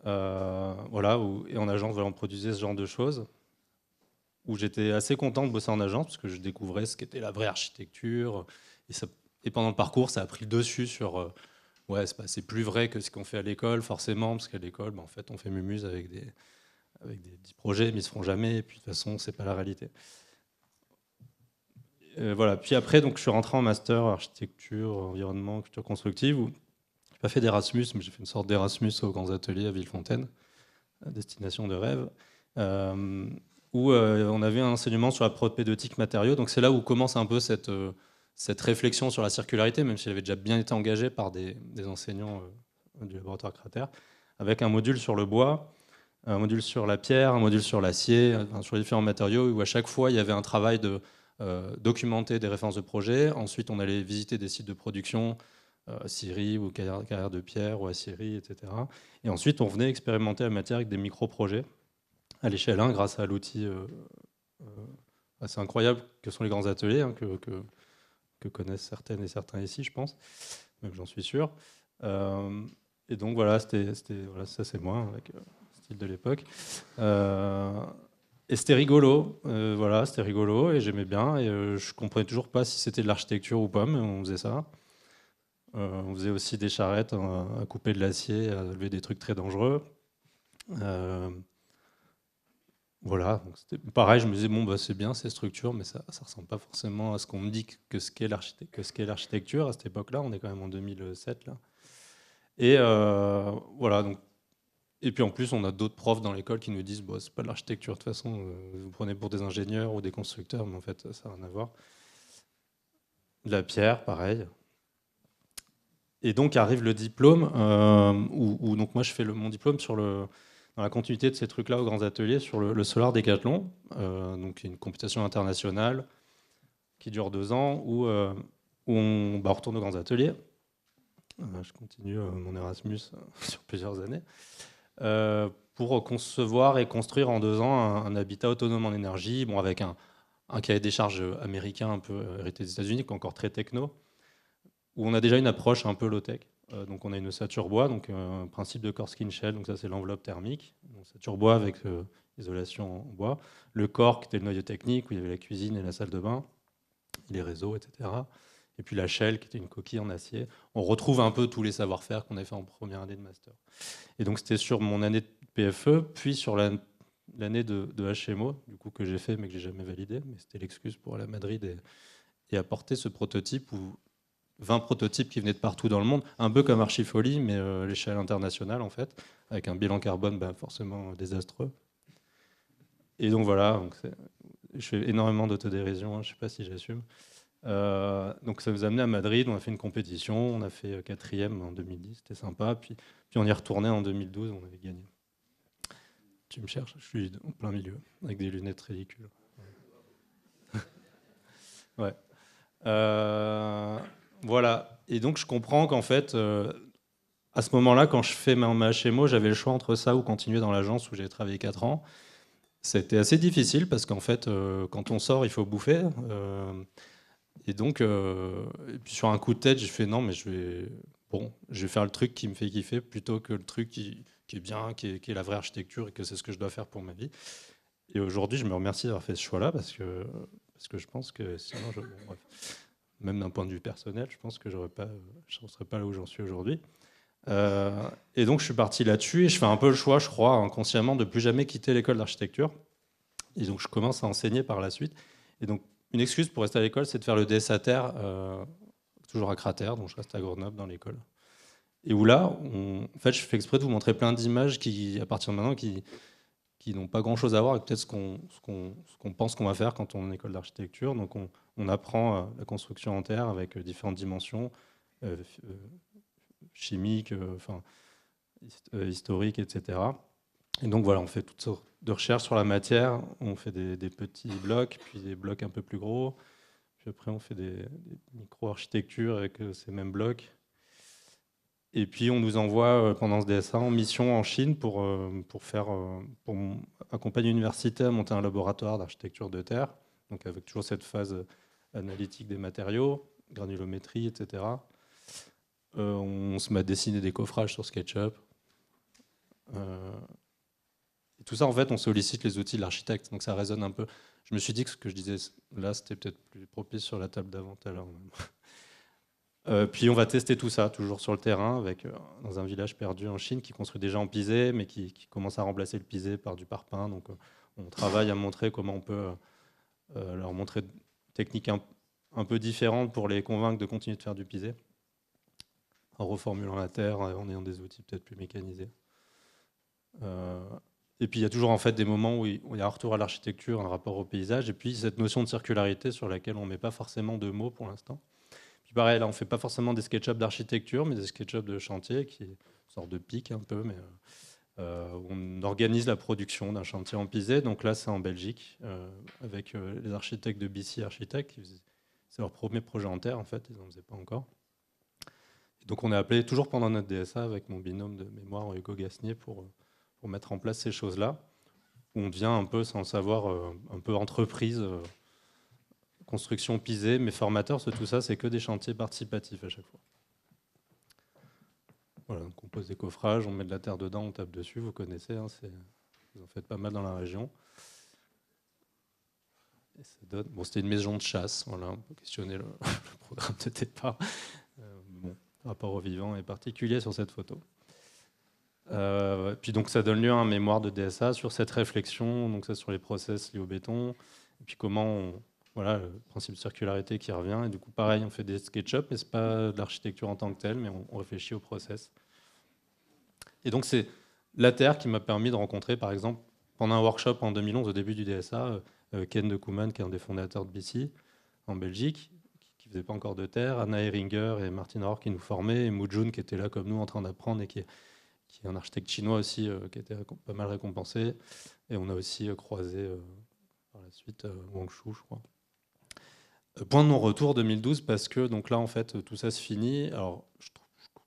Voilà, et en agence, on produisait ce genre de choses, où j'étais assez content de bosser en agence, parce que je découvrais ce qu'était la vraie architecture. Et pendant le parcours, ça a pris le dessus sur... c'est plus vrai que ce qu'on fait à l'école, forcément, parce qu'à l'école, en fait, on fait mumuse avec des projets, mais ils ne se feront jamais, et puis de toute façon, ce n'est pas la réalité. Voilà. Puis après, je suis rentré en master architecture, environnement, culture constructive, où je n'ai pas fait d'Erasmus, mais j'ai fait une sorte d'Erasmus aux grands ateliers à Villefontaine, à destination de rêve, où on avait un enseignement sur la propédeutique matériaux. Donc c'est là où commence un peu cette réflexion sur la circularité, même si elle avait déjà bien été engagée par des enseignants du laboratoire Cratère, avec un module sur le bois, un module sur la pierre, un module sur l'acier, sur les différents matériaux, où à chaque fois il y avait un travail de documenter des références de projet. Ensuite, on allait visiter des sites de production, scierie ou carrière de pierre ou aciérie, etc. Et ensuite, on venait expérimenter la matière avec des micro-projets à l'échelle 1 grâce à l'outil assez incroyable que sont les grands ateliers, hein, que connaissent certaines et certains ici, je pense, même j'en suis sûr. Et donc voilà, ça c'est moi, avec le style de l'époque. Et c'était rigolo, c'était rigolo, et j'aimais bien, et je comprenais toujours pas si c'était de l'architecture ou pas, mais on faisait ça. On faisait aussi des charrettes à couper de l'acier, à lever des trucs très dangereux. Voilà, donc c'était pareil, je me disais, c'est bien ces structures, mais ça ne ressemble pas forcément à ce qu'on me dit que ce qu'est l'architecture. À cette époque-là, on est quand même en 2007. Là. Et voilà, donc. Et puis en plus, on a d'autres profs dans l'école qui nous disent, c'est pas de l'architecture, de toute façon, vous prenez pour des ingénieurs ou des constructeurs, mais en fait, ça n'a rien à voir. de la pierre, pareil. Et donc arrive le diplôme, où donc moi je fais mon diplôme dans la continuité de ces trucs-là aux grands ateliers sur le Solar Décathlon, donc une compétition internationale qui dure 2 ans, où on retourne aux grands ateliers. Je continue mon Erasmus sur plusieurs années, pour concevoir et construire en 2 ans un habitat autonome en énergie, bon, avec un cahier des charges américain un peu hérité des États-Unis, qui est encore très techno, où on a déjà une approche un peu low-tech. Donc on a une ossature bois, donc principe de core skin shell, donc ça c'est l'enveloppe thermique, donc, ossature bois avec isolation en bois. Le corps qui était le noyau technique, où il y avait la cuisine et la salle de bain, les réseaux, etc. Et puis la shell qui était une coquille en acier. On retrouve un peu tous les savoir-faire qu'on a fait en première année de master. Et donc c'était sur mon année de PFE, puis sur l'année de HMO, du coup, que j'ai fait mais que j'ai jamais validé, mais c'était l'excuse pour aller à Madrid et apporter ce prototype où 20 prototypes qui venaient de partout dans le monde, un peu comme Archifolie, mais à l'échelle internationale, en fait, avec un bilan carbone forcément désastreux. Et donc voilà, je fais énormément d'autodérision, je ne sais pas si j'assume. Donc ça nous a amené à Madrid, on a fait une compétition, on a fait 4e en 2010, c'était sympa, puis on y est retourné en 2012, on avait gagné. Tu me cherches, je suis en plein milieu, avec des lunettes ridicules. Ouais. Voilà, et donc je comprends qu'en fait, à ce moment-là, quand je fais ma HMO, j'avais le choix entre ça ou continuer dans l'agence où j'ai travaillé 4 ans. C'était assez difficile parce qu'en fait, quand on sort, il faut bouffer. Et donc, et puis sur un coup de tête, j'ai fait non, mais je vais faire le truc qui me fait kiffer plutôt que le truc qui est bien, qui est la vraie architecture et que c'est ce que je dois faire pour ma vie. Et aujourd'hui, je me remercie d'avoir fait ce choix-là parce que je pense que sinon, bref, même d'un point de vue personnel, je pense que je ne serais pas là où j'en suis aujourd'hui. Et donc, je suis parti là-dessus et je fais un peu le choix, je crois, inconsciemment, de plus jamais quitter l'école d'architecture. Et donc, je commence à enseigner par la suite. Et donc, une excuse pour rester à l'école, c'est de faire le DSA Terre, toujours à Cratère, donc je reste à Grenoble dans l'école. Et où là, en fait, je fais exprès de vous montrer plein d'images qui, à partir de maintenant, qui n'ont pas grand-chose à voir avec peut-être ce qu'on pense qu'on va faire quand on est en école d'architecture. Donc, on apprend la construction en terre avec différentes dimensions, chimiques, historiques, etc. Et donc, voilà, on fait toutes sortes de recherches sur la matière. On fait des petits blocs, puis des blocs un peu plus gros. Puis après, on fait des micro-architectures avec ces mêmes blocs. Et puis, on nous envoie pendant ce DSA en mission en Chine pour accompagner l'université à monter un laboratoire d'architecture de terre, donc avec toujours cette phase analytique des matériaux, granulométrie, etc. On se met à dessiner des coffrages sur SketchUp. Et tout ça, en fait, on sollicite les outils de l'architecte, donc ça résonne un peu. Je me suis dit que ce que je disais là, c'était peut-être plus propice sur la table d'avant tout à l'heure. Puis on va tester tout ça, toujours sur le terrain, dans un village perdu en Chine qui construit déjà en pisé, mais qui commence à remplacer le pisé par du parpaing. Donc on travaille à montrer comment on peut leur montrer des techniques un peu différentes pour les convaincre de continuer de faire du pisé, en reformulant la terre, en ayant des outils peut-être plus mécanisés. Et puis il y a toujours en fait des moments où il y a un retour à l'architecture, un rapport au paysage, et puis cette notion de circularité sur laquelle on ne met pas forcément de mots pour l'instant. Puis pareil, là, on ne fait pas forcément des SketchUp d'architecture, mais des SketchUp de chantier, qui est une sorte de pic un peu, mais on organise la production d'un chantier en pisé. Donc là, c'est en Belgique, avec les architectes de BC Architects. C'est leur premier projet en terre, en fait, ils n'en faisaient pas encore. Et donc on est appelé, toujours pendant notre DSA, avec mon binôme de mémoire, Hugo Gasnier, pour mettre en place ces choses-là, où on devient un peu, sans le savoir, un peu entreprise, construction pisée, mais formateur, tout ça, c'est que des chantiers participatifs à chaque fois. Voilà, donc on pose des coffrages, on met de la terre dedans, on tape dessus, vous connaissez, hein, vous en faites pas mal dans la région. Et ça donne, c'était une maison de chasse, voilà, on peut questionner le programme de départ. Bon, le rapport au vivant est particulier sur cette photo. Puis donc ça donne lieu à un mémoire de DSA sur cette réflexion, donc ça sur les process liés au béton, et puis comment voilà, le principe de circularité qui revient. Et du coup, pareil, on fait des SketchUp, mais ce n'est pas de l'architecture en tant que telle, mais on réfléchit au process. Et donc, c'est la Terre qui m'a permis de rencontrer, par exemple, pendant un workshop en 2011, au début du DSA, Ken de Koeman, qui est un des fondateurs de BC, en Belgique, qui ne faisait pas encore de terre, Anna Heringer et Martin Rohr qui nous formaient, et Mu Jun qui était là comme nous en train d'apprendre et qui est un architecte chinois aussi qui était pas mal récompensé. Et on a aussi croisé par la suite Wang Shu, je crois. Point de non-retour 2012 parce que donc là en fait tout ça se finit. Alors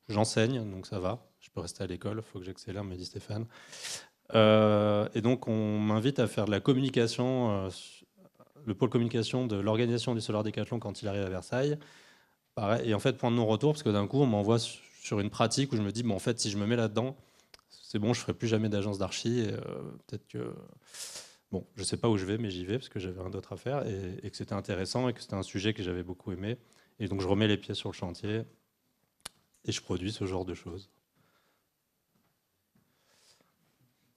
j'enseigne donc ça va, je peux rester à l'école, il faut que j'accélère, me dit Stéphane. Et donc on m'invite à faire de la communication, le pôle communication de l'organisation du Solar Décathlon quand il arrive à Versailles. Pareil, et en fait point de non-retour parce que d'un coup on m'envoie sur une pratique où je me dis bon en fait si je me mets là-dedans c'est bon, je ferai plus jamais d'agence d'archi. Peut-être que bon, je sais pas où je vais, mais j'y vais parce que j'avais rien d'autre à faire et que c'était intéressant et que c'était un sujet que j'avais beaucoup aimé. Et donc je remets les pieds sur le chantier et je produis ce genre de choses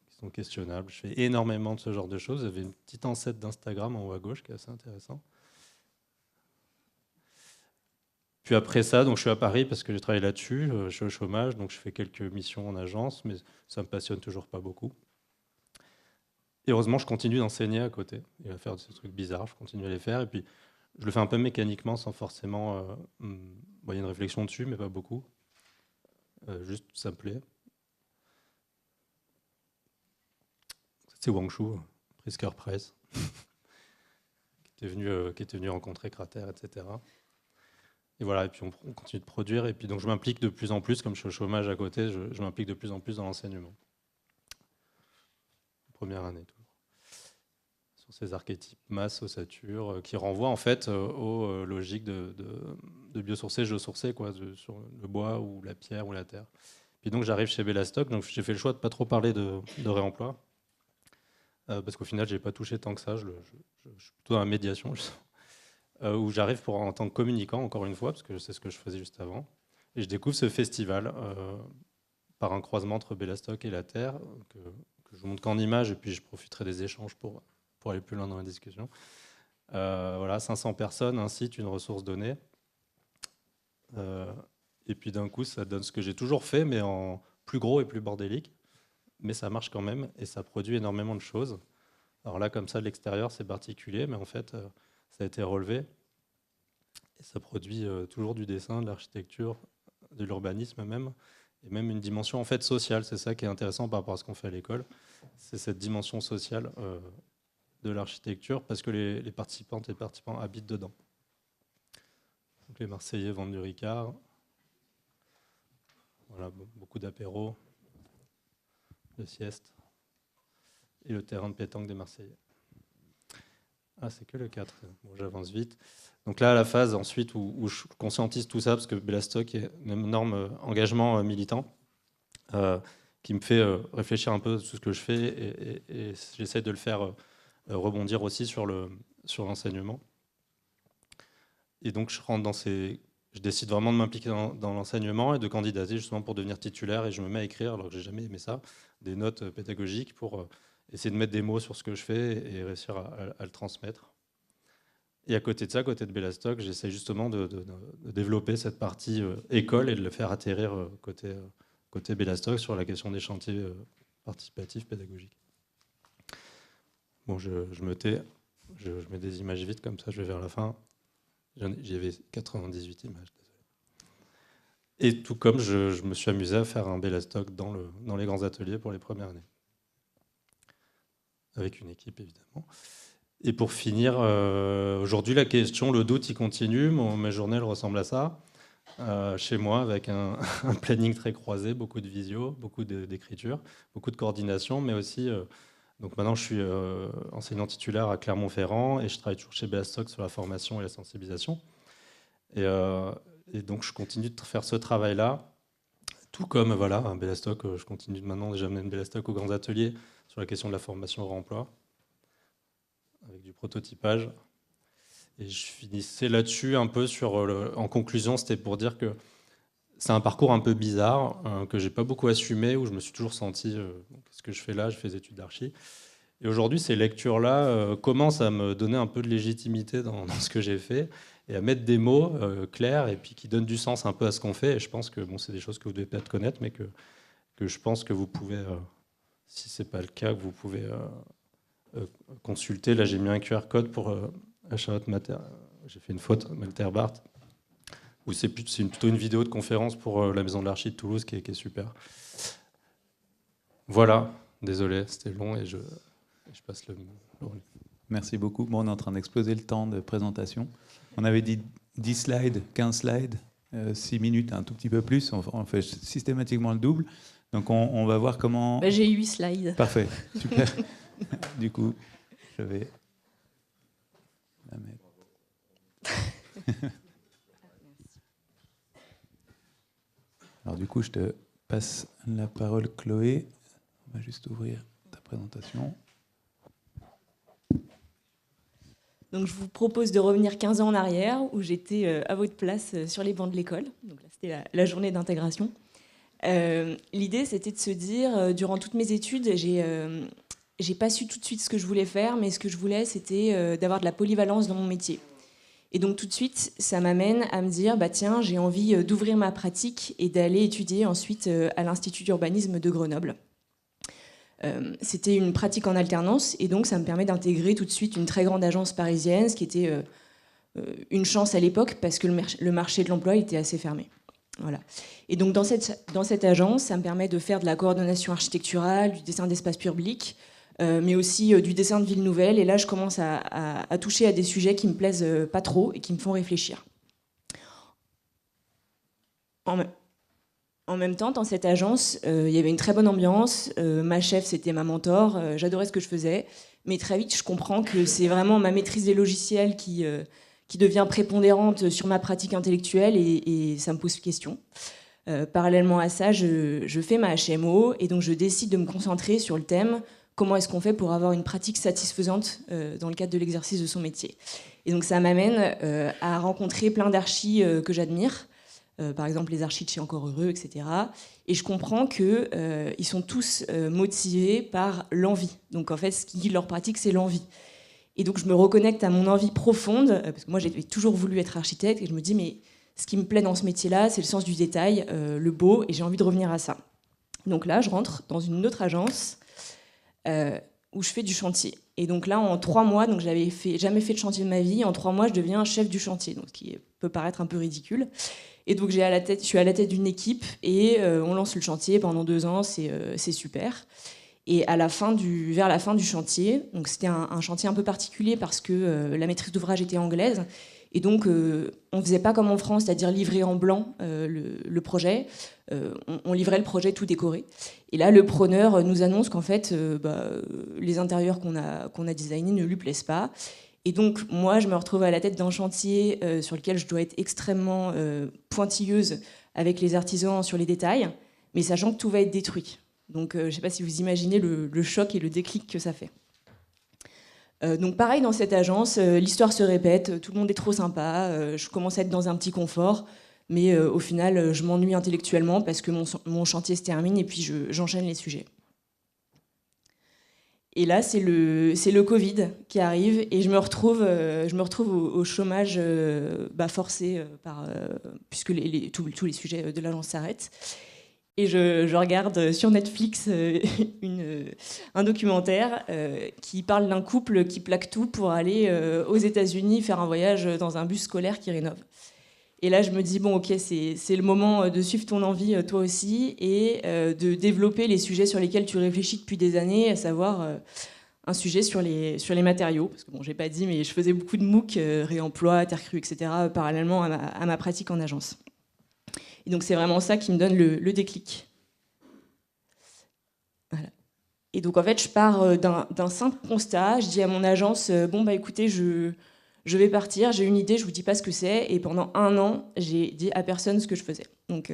qui sont questionnables. Je fais énormément de ce genre de choses. Vous avez une petite ancêtre d'Instagram en haut à gauche qui est assez intéressant. Puis après ça, donc je suis à Paris parce que j'ai travaillé là-dessus. Je suis au chômage, donc je fais quelques missions en agence, mais ça me passionne toujours pas beaucoup. Et heureusement, je continue d'enseigner à côté et à faire ces trucs bizarres. Je continue à les faire. Et puis, je le fais un peu mécaniquement sans forcément. Il y a une réflexion dessus, mais pas beaucoup. Juste, ça me plaît. C'est Wang Shu, Prisker Press, qui était venu rencontrer Cratère, etc. Et voilà, et puis on continue de produire. Et puis donc je m'implique de plus en plus, comme je suis au chômage à côté, je m'implique de plus en plus dans l'enseignement. Première année, toujours. Sur ces archétypes masse, ossature, qui renvoient en fait aux logiques de biosourcé, géosourcé, quoi, sur le bois ou la pierre ou la terre. Puis donc j'arrive chez Bellastock, donc j'ai fait le choix de ne pas trop parler de réemploi, parce qu'au final, je n'ai pas touché tant que ça, je suis plutôt dans la médiation, où j'arrive en tant que communicant, encore une fois, parce que c'est ce que je faisais juste avant, et je découvre ce festival par un croisement entre Bellastock et la Terre, que je vous montre qu'en image, et puis je profiterai des échanges pour aller plus loin dans la discussion. Voilà, 500 personnes, un site, une ressource donnée. Et puis d'un coup, ça donne ce que j'ai toujours fait, mais en plus gros et plus bordélique. Mais ça marche quand même, et ça produit énormément de choses. Alors là, comme ça, de l'extérieur, c'est particulier, mais en fait, ça a été relevé. Et ça produit toujours du dessin, de l'architecture, de l'urbanisme même, et même une dimension en fait sociale. C'est ça qui est intéressant par rapport à ce qu'on fait à l'école. C'est cette dimension sociale de l'architecture, parce que les participantes et les participants habitent dedans. Donc les Marseillais vendent du Ricard. Voilà, beaucoup d'apéros, de sieste, et le terrain de pétanque des Marseillais. Ah, c'est que le 4. Bon, j'avance vite. Donc là, la phase ensuite où je conscientise tout ça, parce que Bellastock est un énorme engagement militant qui me fait réfléchir un peu sur ce que je fais, et j'essaie de le faire rebondir aussi sur l'enseignement. Et donc je décide vraiment de m'impliquer dans l'enseignement et de candidater justement pour devenir titulaire, et je me mets à écrire, alors que j'ai jamais aimé ça, des notes pédagogiques pour essayer de mettre des mots sur ce que je fais et réussir à le transmettre. Et à côté de ça, à côté de Bellastock, j'essaie justement de développer cette partie école et de le faire atterrir côté Bellastock sur la question des chantiers participatifs pédagogiques. Bon, je me tais, je mets des images vite comme ça, je vais vers la fin. J'avais 98 images, désolé. Et tout comme je me suis amusé à faire un Bellastock dans les grands ateliers pour les premières années. Avec une équipe, évidemment. Et pour finir, aujourd'hui, la question, le doute, il continue. Mes journées, elles ressemblent à ça. Chez moi, avec un planning très croisé, beaucoup de visio, beaucoup d'écriture, beaucoup de coordination, mais aussi... donc maintenant, je suis enseignant titulaire à Clermont-Ferrand et je travaille toujours chez Bellastock sur la formation et la sensibilisation. Et donc, je continue de faire ce travail-là. Tout comme un Bellastock, je continue maintenant, j'ai amené une Bellastock aux grands ateliers sur la question de la formation au réemploi, avec du prototypage. Et je finissais là-dessus un peu en conclusion, c'était pour dire que c'est un parcours un peu bizarre, que j'ai pas beaucoup assumé, où je me suis toujours senti, qu'est-ce que je fais là? Je fais des études d'archi. Et aujourd'hui, ces lectures-là commencent à me donner un peu de légitimité dans ce que j'ai fait, et à mettre des mots clairs, et puis qui donnent du sens un peu à ce qu'on fait. Et je pense que c'est des choses que vous devez peut-être connaître, mais que je pense que vous pouvez, si ce n'est pas le cas, que vous pouvez consulter. Là, j'ai mis un QR code pour Charlotte Mater. J'ai fait une faute, Malterbart, ou c'est plutôt une vidéo de conférence pour la Maison de l'Archi de Toulouse qui est super. Voilà, désolé, c'était long et je passe le relais. Merci beaucoup. Bon, on est en train d'exploser le temps de présentation. On avait dit 10 slides, 15 slides, 6 minutes, un tout petit peu plus. On fait systématiquement le double. Donc on va voir comment... J'ai 8 slides. Parfait, super. Du coup, je vais la mettre. Alors du coup, je te passe la parole, Chloé. On va juste ouvrir ta présentation. Donc, je vous propose de revenir 15 ans en arrière, où j'étais à votre place sur les bancs de l'école. Donc là, c'était la journée d'intégration. L'idée, c'était de se dire, durant toutes mes études, j'ai pas su tout de suite ce que je voulais faire, mais ce que je voulais, c'était d'avoir de la polyvalence dans mon métier. Et donc tout de suite, ça m'amène à me dire, tiens, j'ai envie d'ouvrir ma pratique et d'aller étudier ensuite à l'Institut d'urbanisme de Grenoble. C'était une pratique en alternance et donc ça me permet d'intégrer tout de suite une très grande agence parisienne, ce qui était une chance à l'époque parce que le marché de l'emploi était assez fermé. Voilà. Et donc dans cette agence, ça me permet de faire de la coordination architecturale, du dessin d'espace public, mais aussi du dessin de villes nouvelles. Et là, je commence à toucher à des sujets qui me plaisent pas trop et qui me font réfléchir. En même temps, dans cette agence, il y avait une très bonne ambiance. Ma chef, c'était ma mentor. J'adorais ce que je faisais. Mais très vite, je comprends que c'est vraiment ma maîtrise des logiciels qui devient prépondérante sur ma pratique intellectuelle et ça me pose question. Parallèlement à ça, je fais ma HMO et donc je décide de me concentrer sur le thème comment est-ce qu'on fait pour avoir une pratique satisfaisante dans le cadre de l'exercice de son métier. Et donc ça m'amène à rencontrer plein d'archis que j'admire. Par exemple les archis de chez Encore Heureux, etc. Et je comprends qu'ils sont tous motivés par l'envie. Donc en fait, ce qui guide leur pratique, c'est l'envie. Et donc je me reconnecte à mon envie profonde, parce que moi j'ai toujours voulu être architecte, et je me dis, mais ce qui me plaît dans ce métier-là, c'est le sens du détail, le beau, et j'ai envie de revenir à ça. Donc là, je rentre dans une autre agence où je fais du chantier. Et donc là, en 3 mois, donc j'avais jamais fait de chantier de ma vie, en 3 mois, je deviens chef du chantier, donc ce qui peut paraître un peu ridicule. Et donc je suis à la tête d'une équipe et on lance le chantier pendant 2 ans, c'est super. Et vers la fin du chantier, donc c'était un chantier un peu particulier parce que la maîtrise d'ouvrage était anglaise et donc on faisait pas comme en France, c'est-à-dire livrer en blanc le projet. On livrait le projet tout décoré. Et là, le preneur nous annonce qu'en fait, les intérieurs qu'on a designés ne lui plaisent pas. Et donc, moi, je me retrouve à la tête d'un chantier sur lequel je dois être extrêmement pointilleuse avec les artisans sur les détails, mais sachant que tout va être détruit. Donc, je ne sais pas si vous imaginez le choc et le déclic que ça fait. Donc, pareil, dans cette agence, l'histoire se répète, tout le monde est trop sympa, je commence à être dans un petit confort, mais au final, je m'ennuie intellectuellement parce que mon chantier se termine et puis j'enchaîne les sujets. Et là, c'est le Covid qui arrive et je me retrouve au chômage forcé puisque tous les sujets de l'agence s'arrêtent. Et je regarde sur Netflix un documentaire qui parle d'un couple qui plaque tout pour aller aux États-Unis faire un voyage dans un bus scolaire qui rénove. Et là, je me dis, bon, ok, c'est le moment de suivre ton envie, toi aussi, et de développer les sujets sur lesquels tu réfléchis depuis des années, à savoir un sujet sur les matériaux. Parce que, bon, j'ai pas dit, mais je faisais beaucoup de MOOC, réemploi, terre crue, etc., parallèlement à ma pratique en agence. Et donc, c'est vraiment ça qui me donne le déclic. Voilà. Et donc, en fait, je pars d'un simple constat. Je dis à mon agence, écoutez, je vais partir, j'ai une idée, je vous dis pas ce que c'est, et pendant 1 an, j'ai dit à personne ce que je faisais. Donc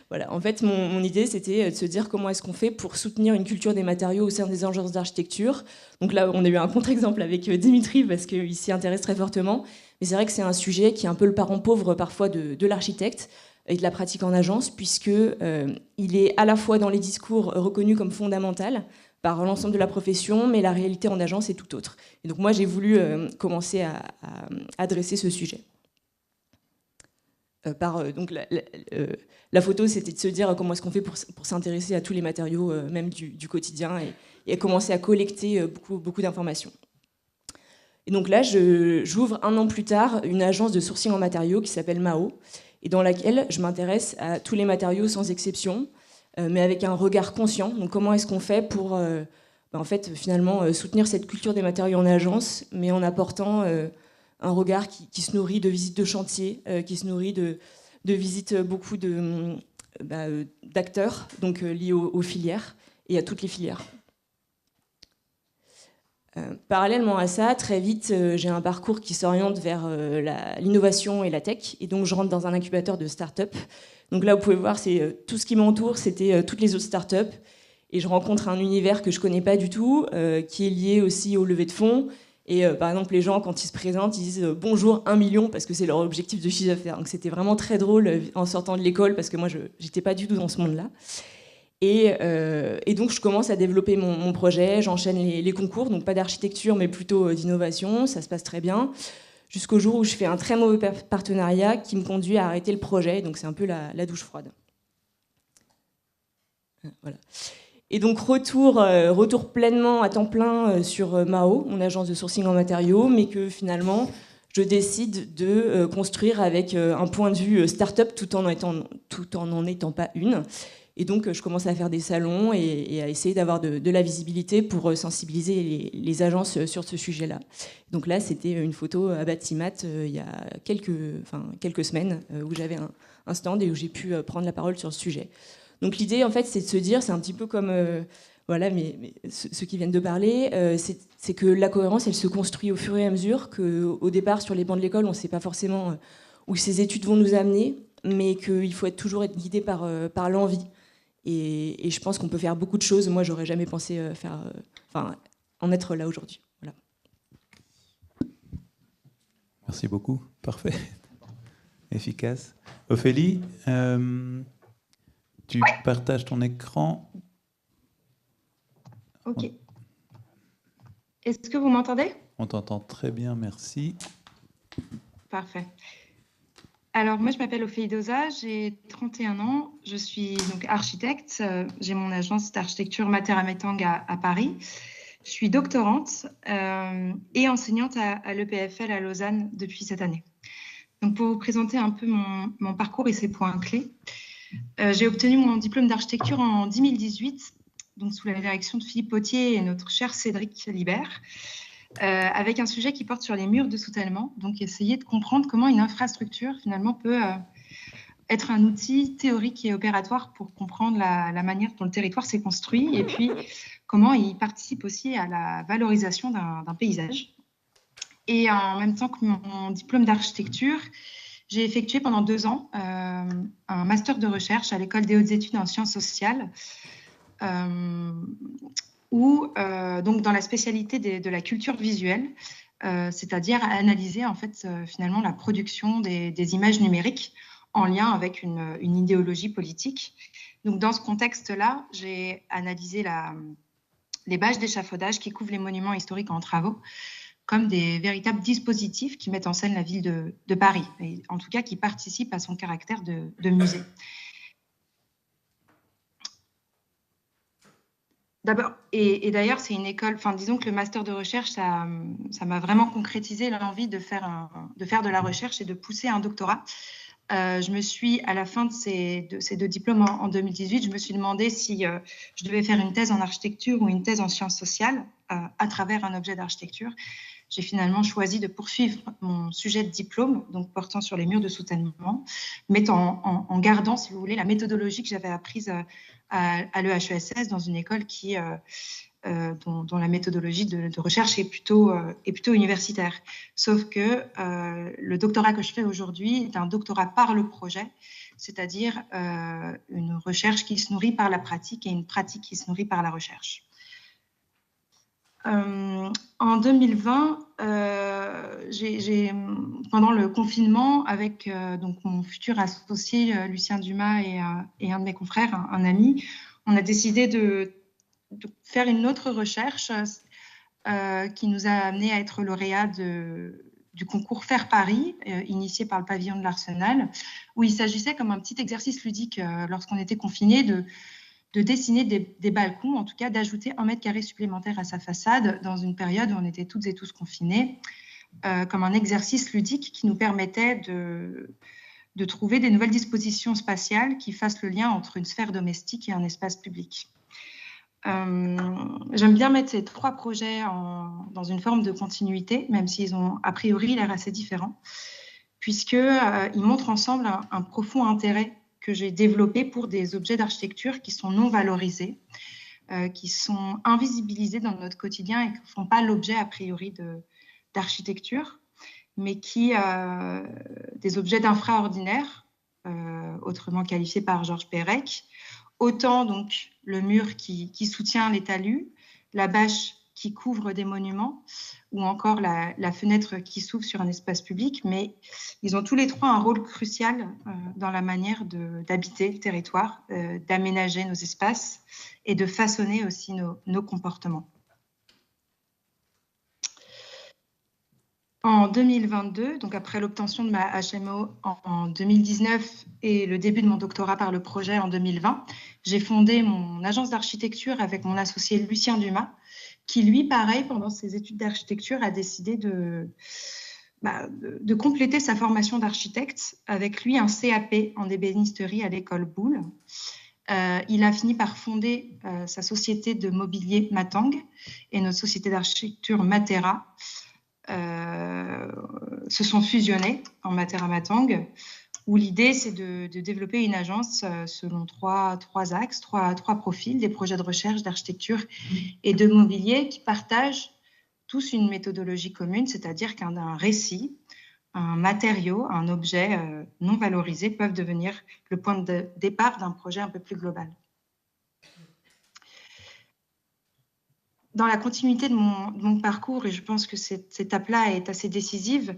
voilà, en fait, mon idée, c'était de se dire comment est-ce qu'on fait pour soutenir une culture des matériaux au sein des agences d'architecture. Donc là, on a eu un contre-exemple avec Dimitri, parce qu'il s'y intéresse très fortement, mais c'est vrai que c'est un sujet qui est un peu le parent pauvre parfois de l'architecte et de la pratique en agence, puisque il est à la fois dans les discours reconnu comme fondamental, par l'ensemble de la profession, mais la réalité en agence est tout autre. Et donc moi, j'ai voulu commencer à adresser ce sujet. Donc la photo, c'était de se dire comment est-ce qu'on fait pour s'intéresser à tous les matériaux, même du quotidien, et commencer à collecter beaucoup d'informations. Et donc là, j'ouvre 1 an plus tard une agence de sourcing en matériaux qui s'appelle Mao, et dans laquelle je m'intéresse à tous les matériaux sans exception, mais avec un regard conscient. Donc comment est-ce qu'on fait pour en fait, finalement, soutenir cette culture des matériaux en agence, mais en apportant un regard qui se nourrit de visites de chantier, qui se nourrit de visites beaucoup d'acteurs, donc liés aux filières et à toutes les filières. Parallèlement à ça, très vite, j'ai un parcours qui s'oriente vers l'innovation et la tech, et donc je rentre dans un incubateur de start-up. Donc là, vous pouvez voir, c'est tout ce qui m'entoure, c'était toutes les autres start-up, et je rencontre un univers que je connais pas du tout, qui est lié aussi au levée de fonds. Et par exemple, les gens, quand ils se présentent, ils disent bonjour 1 million parce que c'est leur objectif de chiffre d'affaires. Donc c'était vraiment très drôle en sortant de l'école, parce que moi, je n'étais pas du tout dans ce monde-là. Et donc je commence à développer mon projet, j'enchaîne les concours, donc pas d'architecture mais plutôt d'innovation, ça se passe très bien, jusqu'au jour où je fais un très mauvais partenariat qui me conduit à arrêter le projet, donc c'est un peu la douche froide. Voilà. Et donc retour pleinement à temps plein sur Mao, mon agence de sourcing en matériaux, mais que finalement je décide de construire avec un point de vue start-up tout en n'en étant pas une. Et donc, je commence à faire des salons et à essayer d'avoir de la visibilité pour sensibiliser les agences sur ce sujet-là. Donc là, c'était une photo à Batimat il y a quelques semaines où j'avais un stand et où j'ai pu prendre la parole sur ce sujet. Donc l'idée, en fait, c'est de se dire, c'est un petit peu comme voilà, mais ceux qui viennent de parler, c'est que la cohérence, elle se construit au fur et à mesure, qu'au départ, sur les bancs de l'école, on ne sait pas forcément où ces études vont nous amener, mais qu'il faut toujours être guidé par l'envie. Et je pense qu'on peut faire beaucoup de choses. Moi, j'aurais jamais pensé en être là aujourd'hui. Voilà. Merci beaucoup. Parfait. Efficace. Ophélie, tu partages ton écran. Ok. Est-ce que vous m'entendez? On t'entend très bien, merci. Parfait. Alors, moi, je m'appelle Ophélie Dosa, j'ai 31 ans, je suis donc architecte, j'ai mon agence d'architecture Materametang à Paris. Je suis doctorante et enseignante à l'EPFL à Lausanne depuis cette année. Donc, pour vous présenter un peu mon parcours et ses points clés, j'ai obtenu mon diplôme d'architecture en 2018, donc sous la direction de Philippe Potier et notre cher Cédric Libert. Avec un sujet qui porte sur les murs de soutènement, donc essayer de comprendre comment une infrastructure finalement peut être un outil théorique et opératoire pour comprendre la manière dont le territoire s'est construit et puis comment il participe aussi à la valorisation d'un paysage. Et en même temps que mon diplôme d'architecture, j'ai effectué pendant 2 ans un master de recherche à l'école des hautes études en sciences sociales où, donc dans la spécialité de la culture visuelle, c'est-à-dire analyser en fait, finalement la production des images numériques en lien avec une idéologie politique. Donc dans ce contexte-là, j'ai analysé les bâches d'échafaudage qui couvrent les monuments historiques en travaux comme des véritables dispositifs qui mettent en scène la ville de Paris, et en tout cas qui participent à son caractère de musée. D'abord, et d'ailleurs, c'est une école, enfin, disons que le master de recherche, ça m'a vraiment concrétisé l'envie de faire de la recherche et de pousser un doctorat. Je me suis, à la fin de ces 2 diplômes en 2018, je me suis demandé si je devais faire une thèse en architecture ou une thèse en sciences sociales à travers un objet d'architecture. J'ai finalement choisi de poursuivre mon sujet de diplôme, donc portant sur les murs de soutènement, mais en gardant, si vous voulez, la méthodologie que j'avais apprise à l'EHESS dans une école dont la méthodologie de recherche est plutôt universitaire. Sauf que le doctorat que je fais aujourd'hui est un doctorat par le projet, c'est-à-dire une recherche qui se nourrit par la pratique et une pratique qui se nourrit par la recherche. En 2020, pendant le confinement, avec donc mon futur associé Lucien Dumas et un de mes confrères, un ami, on a décidé de faire une autre recherche qui nous a amené à être lauréat du concours Faire Paris, initié par le pavillon de l'Arsenal, où il s'agissait comme un petit exercice ludique lorsqu'on était confiné de dessiner des balcons, en tout cas d'ajouter 1 mètre carré supplémentaire à sa façade dans une période où on était toutes et tous confinés, comme un exercice ludique qui nous permettait de trouver des nouvelles dispositions spatiales qui fassent le lien entre une sphère domestique et un espace public. J'aime bien mettre ces 3 projets dans une forme de continuité, même s'ils ont a priori l'air assez différents, puisqu'ils montrent ensemble un profond intérêt que j'ai développé pour des objets d'architecture qui sont non valorisés, qui sont invisibilisés dans notre quotidien et qui ne font pas l'objet a priori d'architecture, mais qui, des objets d'infraordinaire, autrement qualifiés par Georges Perec, autant donc le mur qui soutient les talus, la bâche qui couvre des monuments, ou encore la fenêtre qui s'ouvre sur un espace public, mais ils ont tous les 3 un rôle crucial dans la manière d'habiter le territoire, d'aménager nos espaces et de façonner aussi nos comportements. En 2022, donc après l'obtention de ma HMO en 2019 et le début de mon doctorat par le projet en 2020, j'ai fondé mon agence d'architecture avec mon associé Lucien Dumas, qui lui, pareil, pendant ses études d'architecture, a décidé de compléter sa formation d'architecte avec lui un CAP en ébénisterie à l'école Boulle. Il a fini par fonder sa société de mobilier Matang et notre société d'architecture Matera se sont fusionnés en Matera Matang, où l'idée c'est de développer une agence selon trois axes, trois profils, des projets de recherche, d'architecture et de mobilier qui partagent tous une méthodologie commune, c'est-à-dire qu'un récit, un matériau, un objet non valorisé peuvent devenir le point de départ d'un projet un peu plus global. Dans la continuité de mon parcours, et je pense que cette étape-là est assez décisive,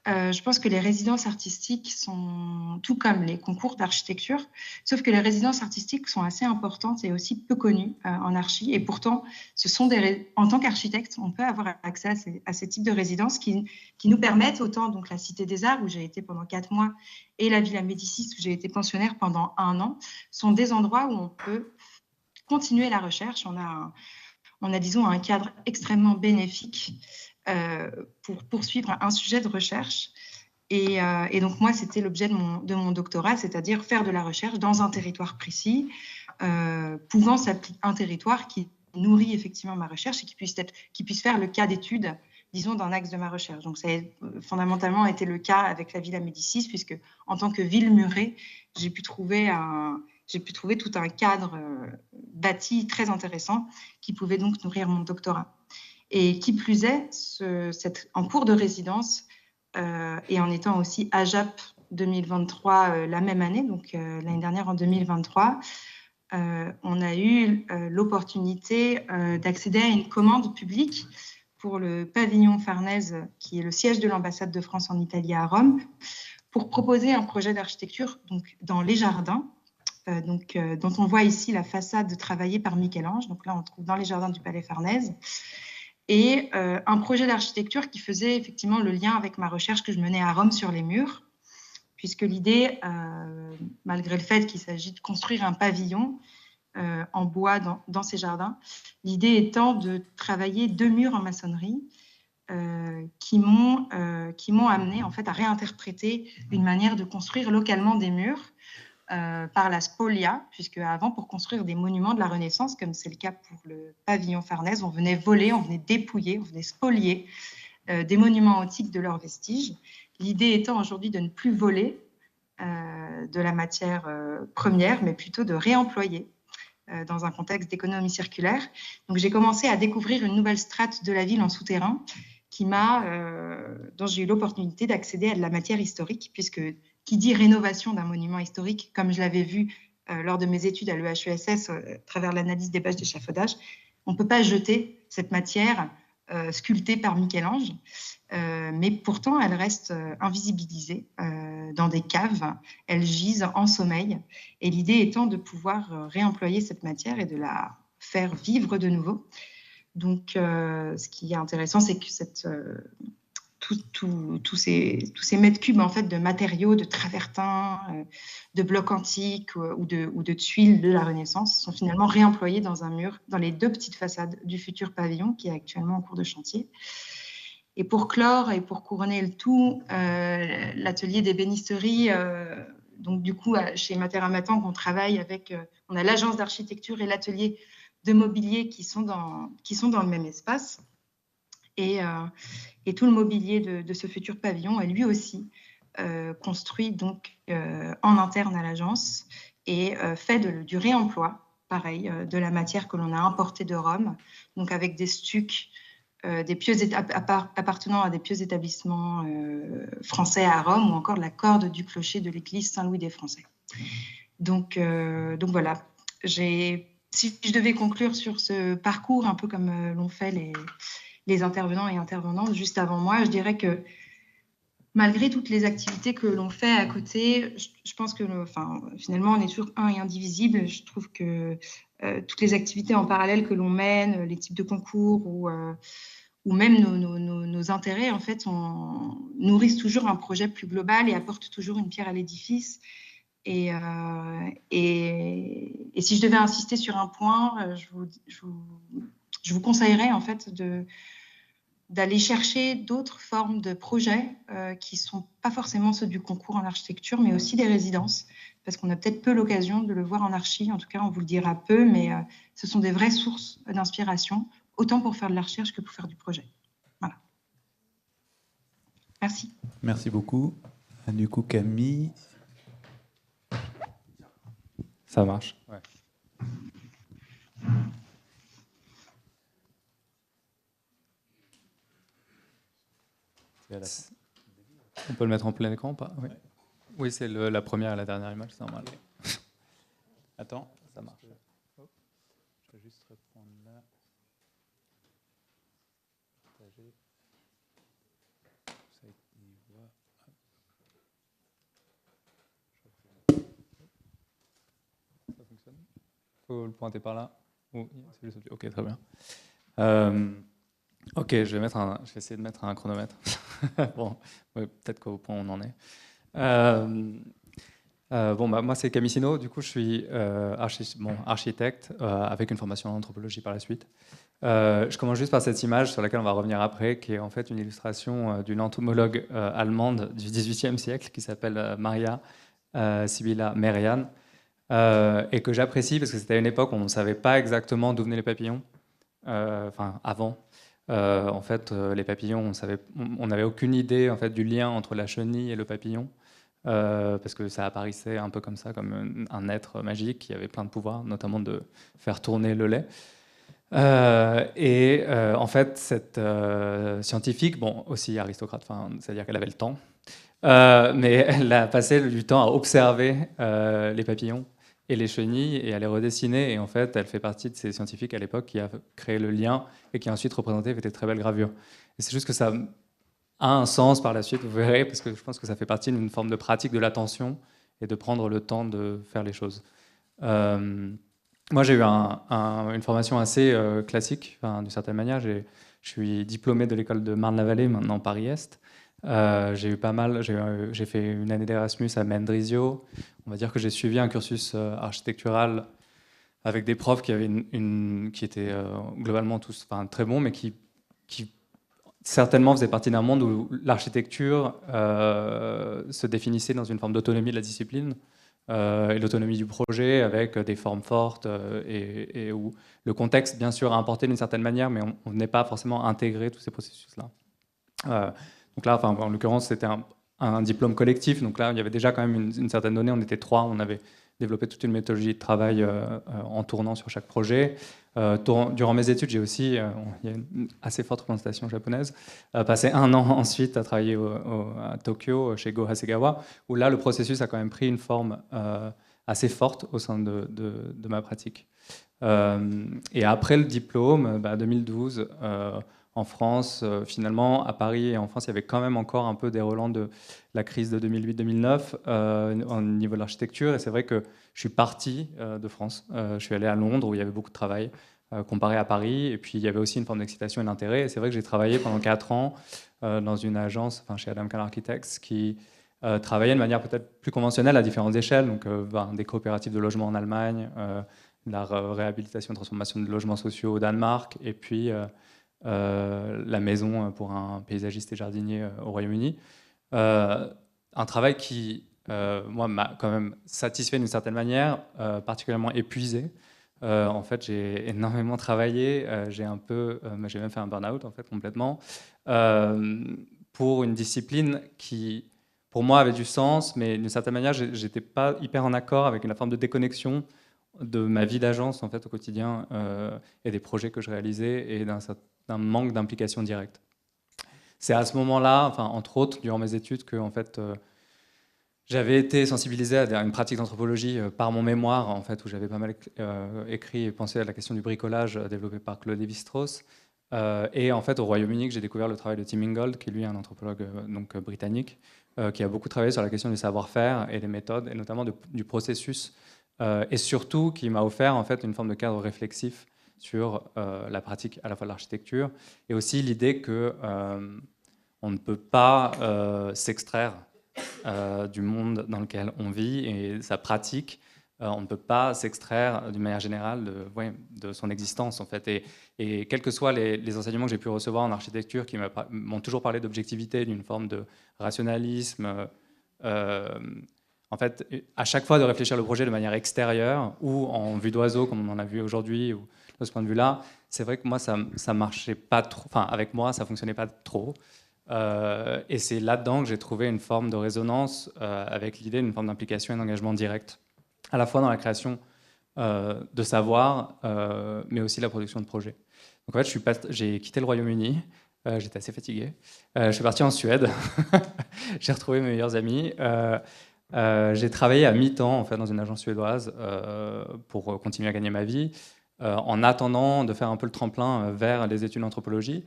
je pense que les résidences artistiques sont tout comme les concours d'architecture, sauf que les résidences artistiques sont assez importantes et aussi peu connues en archi. Et pourtant, en tant qu'architecte, on peut avoir accès à ces types de résidences qui nous permettent, autant donc la Cité des Arts, où j'ai été pendant 4 mois, et la Villa Médicis, où j'ai été pensionnaire pendant 1 an, sont des endroits où on peut continuer la recherche. On a, disons, un cadre extrêmement bénéfique pour poursuivre un sujet de recherche. Et donc, moi, c'était l'objet de mon doctorat, c'est-à-dire faire de la recherche dans un territoire précis, pouvant s'appliquer un territoire qui nourrit effectivement ma recherche et qui puisse faire le cas d'étude, disons, d'un axe de ma recherche. Donc, ça a fondamentalement été le cas avec la Villa Médicis, puisque en tant que ville murée, j'ai pu trouver tout un cadre bâti très intéressant qui pouvait donc nourrir mon doctorat. Et qui plus est, en cours de résidence et en étant aussi AJAP 2023 la même année, donc l'année dernière en 2023, on a eu l'opportunité d'accéder à une commande publique pour le pavillon Farnèse, qui est le siège de l'ambassade de France en Italie à Rome, pour proposer un projet d'architecture dans les jardins, dont on voit ici la façade travaillée par Michel-Ange. Donc là, on trouve dans les jardins du Palais Farnèse. Et un projet d'architecture qui faisait effectivement le lien avec ma recherche que je menais à Rome sur les murs, puisque l'idée, malgré le fait qu'il s'agit de construire un pavillon en bois dans ces jardins, l'idée étant de travailler 2 murs en maçonnerie qui m'ont amené en fait à réinterpréter une manière de construire localement des murs par la spolia, puisque avant, pour construire des monuments de la Renaissance, comme c'est le cas pour le pavillon Farnèse, on venait voler, on venait dépouiller, on venait spolier des monuments antiques de leurs vestiges. L'idée étant aujourd'hui de ne plus voler de la matière première, mais plutôt de réemployer dans un contexte d'économie circulaire. Donc j'ai commencé à découvrir une nouvelle strate de la ville en souterrain dont j'ai eu l'opportunité d'accéder à de la matière historique, puisque qui dit rénovation d'un monument historique, comme je l'avais vu lors de mes études à l'EHESS, à travers l'analyse des bâches d'échafaudage, on ne peut pas jeter cette matière sculptée par Michel-Ange, mais pourtant elle reste invisibilisée dans des caves, elle gise en sommeil, et l'idée étant de pouvoir réemployer cette matière et de la faire vivre de nouveau. Donc, ce qui est intéressant, c'est que tous ces mètres cubes en fait, de matériaux, de travertins, de blocs antiques ou de tuiles de la Renaissance sont finalement réemployés dans un mur, dans les 2 petites façades du futur pavillon qui est actuellement en cours de chantier. Et pour clore et pour couronner le tout, l'atelier d'ébénisterie, donc du coup chez Materamatang, on travaille avec, on a l'agence d'architecture et l'atelier de mobilier qui sont dans le même espace. Et tout le mobilier de ce futur pavillon est lui aussi construit donc en interne à l'agence et fait du réemploi, pareil, de la matière que l'on a importée de Rome, donc avec des stucs appartenant à des pieux établissements français à Rome ou encore de la corde du clocher de l'église Saint-Louis des Français. Donc voilà, si je devais conclure sur ce parcours, un peu comme l'ont fait les intervenants et intervenantes juste avant moi, je dirais que malgré toutes les activités que l'on fait à côté, je pense que finalement, on est toujours un et indivisible. Je trouve que toutes les activités en parallèle que l'on mène, les types de concours ou même nos intérêts, en fait, nourrissent toujours un projet plus global et apportent toujours une pierre à l'édifice. Et si je devais insister sur un point, je vous conseillerais en fait d'aller chercher d'autres formes de projets qui ne sont pas forcément ceux du concours en architecture, mais aussi des résidences, parce qu'on a peut-être peu l'occasion de le voir en archi, en tout cas on vous le dira peu, mais ce sont des vraies sources d'inspiration, autant pour faire de la recherche que pour faire du projet. Voilà. Merci. Merci beaucoup. Du coup, Camille. Ça marche. Ouais. On peut le mettre en plein écran ou pas? Oui, oui, c'est la première et la dernière image, c'est normal. Attends, ça marche. Je vais juste reprendre là. Partager. Ça y voit. Ça fonctionne? Faut le pointer par là. Ok, très bien. Ok, je vais essayer de mettre un chronomètre. Bon, ouais, peut-être qu'au point où on en est. Moi, c'est Camille Sino. Du coup, je suis architecte avec une formation en anthropologie par la suite. Je commence juste par cette image sur laquelle on va revenir après, qui est en fait une illustration d'une entomologue allemande du XVIIIe siècle qui s'appelle Maria Sibylla Merian, et que j'apprécie parce que c'était à une époque où on ne savait pas exactement d'où venaient les papillons. Avant. En fait, les papillons, on n'avait aucune idée en fait, du lien entre la chenille et le papillon, parce que ça apparaissait un peu comme ça, comme un être magique qui avait plein de pouvoirs, notamment de faire tourner le lait. En fait, cette scientifique, bon, aussi aristocrate, c'est-à-dire qu'elle avait le temps, mais elle a passé du temps à observer les papillons et les chenilles et à les redessiner. Et en fait, elle fait partie de ces scientifiques à l'époque qui a créé le lien et qui a ensuite représenté avec des très belles gravures. Et c'est juste que ça a un sens par la suite, vous verrez, parce que je pense que ça fait partie d'une forme de pratique de l'attention et de prendre le temps de faire les choses. Moi, j'ai eu une formation assez classique, d'une certaine manière. Je suis diplômé de l'école de Marne-la-Vallée, maintenant Paris-Est. J'ai fait une année d'Erasmus à Mendrisio. On va dire que j'ai suivi un cursus architectural avec des profs qui étaient globalement tous très bons, mais qui certainement faisaient partie d'un monde où l'architecture se définissait dans une forme d'autonomie de la discipline et l'autonomie du projet avec des formes fortes et où le contexte, bien sûr, a importé d'une certaine manière, mais on n'est pas forcément intégré tous ces processus-là. Donc là, en l'occurrence, c'était un diplôme collectif. Donc là, il y avait déjà quand même une certaine donnée. On était 3. On avait développé toute une méthodologie de travail en tournant sur chaque projet. Durant mes études, j'ai aussi, il y a une assez forte représentation japonaise, passé 1 an ensuite à travailler à Tokyo, chez Go Hasegawa, où là, le processus a quand même pris une forme assez forte au sein de ma pratique. Et après le diplôme, 2012, en France, finalement, à Paris et en France, il y avait quand même encore un peu des relents de la crise de 2008-2009 au niveau de l'architecture. Et c'est vrai que je suis parti de France. Je suis allé à Londres où il y avait beaucoup de travail comparé à Paris. Et puis il y avait aussi une forme d'excitation et d'intérêt. Et c'est vrai que j'ai travaillé pendant 4 ans dans une agence, chez Adam Kahn Architects, qui travaillait de manière peut-être plus conventionnelle à différentes échelles, donc des coopératives de logement en Allemagne, la réhabilitation et transformation de logements sociaux au Danemark, et puis la maison pour un paysagiste et jardinier au Royaume-Uni. Un travail qui, moi, m'a quand même satisfait d'une certaine manière, particulièrement épuisé. En fait, j'ai énormément travaillé, j'ai même fait un burn-out, en fait, complètement, pour une discipline qui, pour moi, avait du sens, mais d'une certaine manière, j'étais pas hyper en accord avec une forme de déconnexion de ma vie d'agence, en fait, au quotidien, et des projets que je réalisais, et d'un manque d'implication directe. C'est à ce moment-là, entre autres, durant mes études, que, en fait, j'avais été sensibilisé à une pratique d'anthropologie par mon mémoire, en fait, où j'avais pas mal écrit et pensé à la question du bricolage développé par Claude Lévi-Strauss. Et en fait, au Royaume-Uni, j'ai découvert le travail de Tim Ingold, qui est lui un anthropologue britannique, qui a beaucoup travaillé sur la question du savoir-faire et des méthodes, et notamment du processus, et surtout qui m'a offert en fait une forme de cadre réflexif sur la pratique à la fois de l'architecture, et aussi l'idée que on ne peut pas s'extraire du monde dans lequel on vit et sa pratique. On ne peut pas s'extraire d'une manière générale de son existence, en fait. Et quels que soient les enseignements que j'ai pu recevoir en architecture, qui m'ont toujours parlé d'objectivité, d'une forme de rationalisme, en fait, à chaque fois de réfléchir le projet de manière extérieure ou en vue d'oiseau, comme on en a vu aujourd'hui, ou de ce point de vue-là, c'est vrai que moi, ça marchait pas trop. Enfin, avec moi, ça fonctionnait pas trop. Et c'est là-dedans que j'ai trouvé une forme de résonance avec l'idée d'une forme d'implication et d'engagement direct, à la fois dans la création de savoir, mais aussi la production de projets. Donc en fait, j'ai quitté le Royaume-Uni, j'étais assez fatigué. Je suis parti en Suède, j'ai retrouvé mes meilleurs amis. J'ai travaillé à mi-temps en fait, dans une agence suédoise pour continuer à gagner ma vie, en attendant de faire un peu le tremplin vers les études d'anthropologie.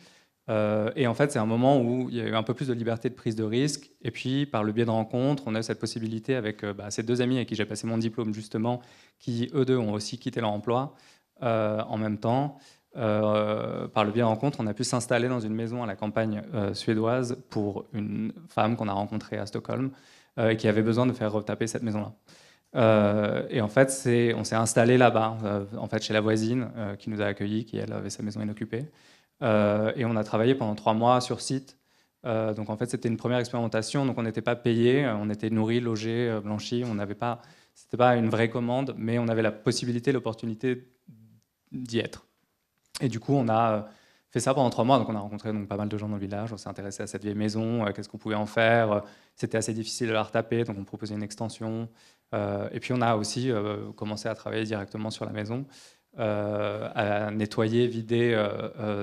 Et en fait, c'est un moment où il y a eu un peu plus de liberté de prise de risque. Et puis, par le biais de rencontres, on a eu cette possibilité avec ces 2 amis avec qui j'ai passé mon diplôme, justement, qui, eux deux, ont aussi quitté leur emploi en même temps. Par le biais de rencontres, on a pu s'installer dans une maison à la campagne suédoise pour une femme qu'on a rencontrée à Stockholm et qui avait besoin de faire retaper cette maison-là. Et en fait, on s'est installé là-bas, en fait, chez la voisine qui nous a accueillis, qui, elle, avait sa maison inoccupée. Et on a travaillé pendant 3 mois sur site. Donc en fait, c'était une première expérimentation. Donc on n'était pas payé, on était nourris, logés, blanchis. C'était pas une vraie commande, mais on avait la possibilité, l'opportunité d'y être. Et du coup, on a fait ça pendant 3 mois. Donc on a rencontré pas mal de gens dans le village. On s'est intéressé à cette vieille maison, qu'est-ce qu'on pouvait en faire. C'était assez difficile de la retaper, donc on proposait une extension. Et puis on a aussi commencé à travailler directement sur la maison. À nettoyer, vider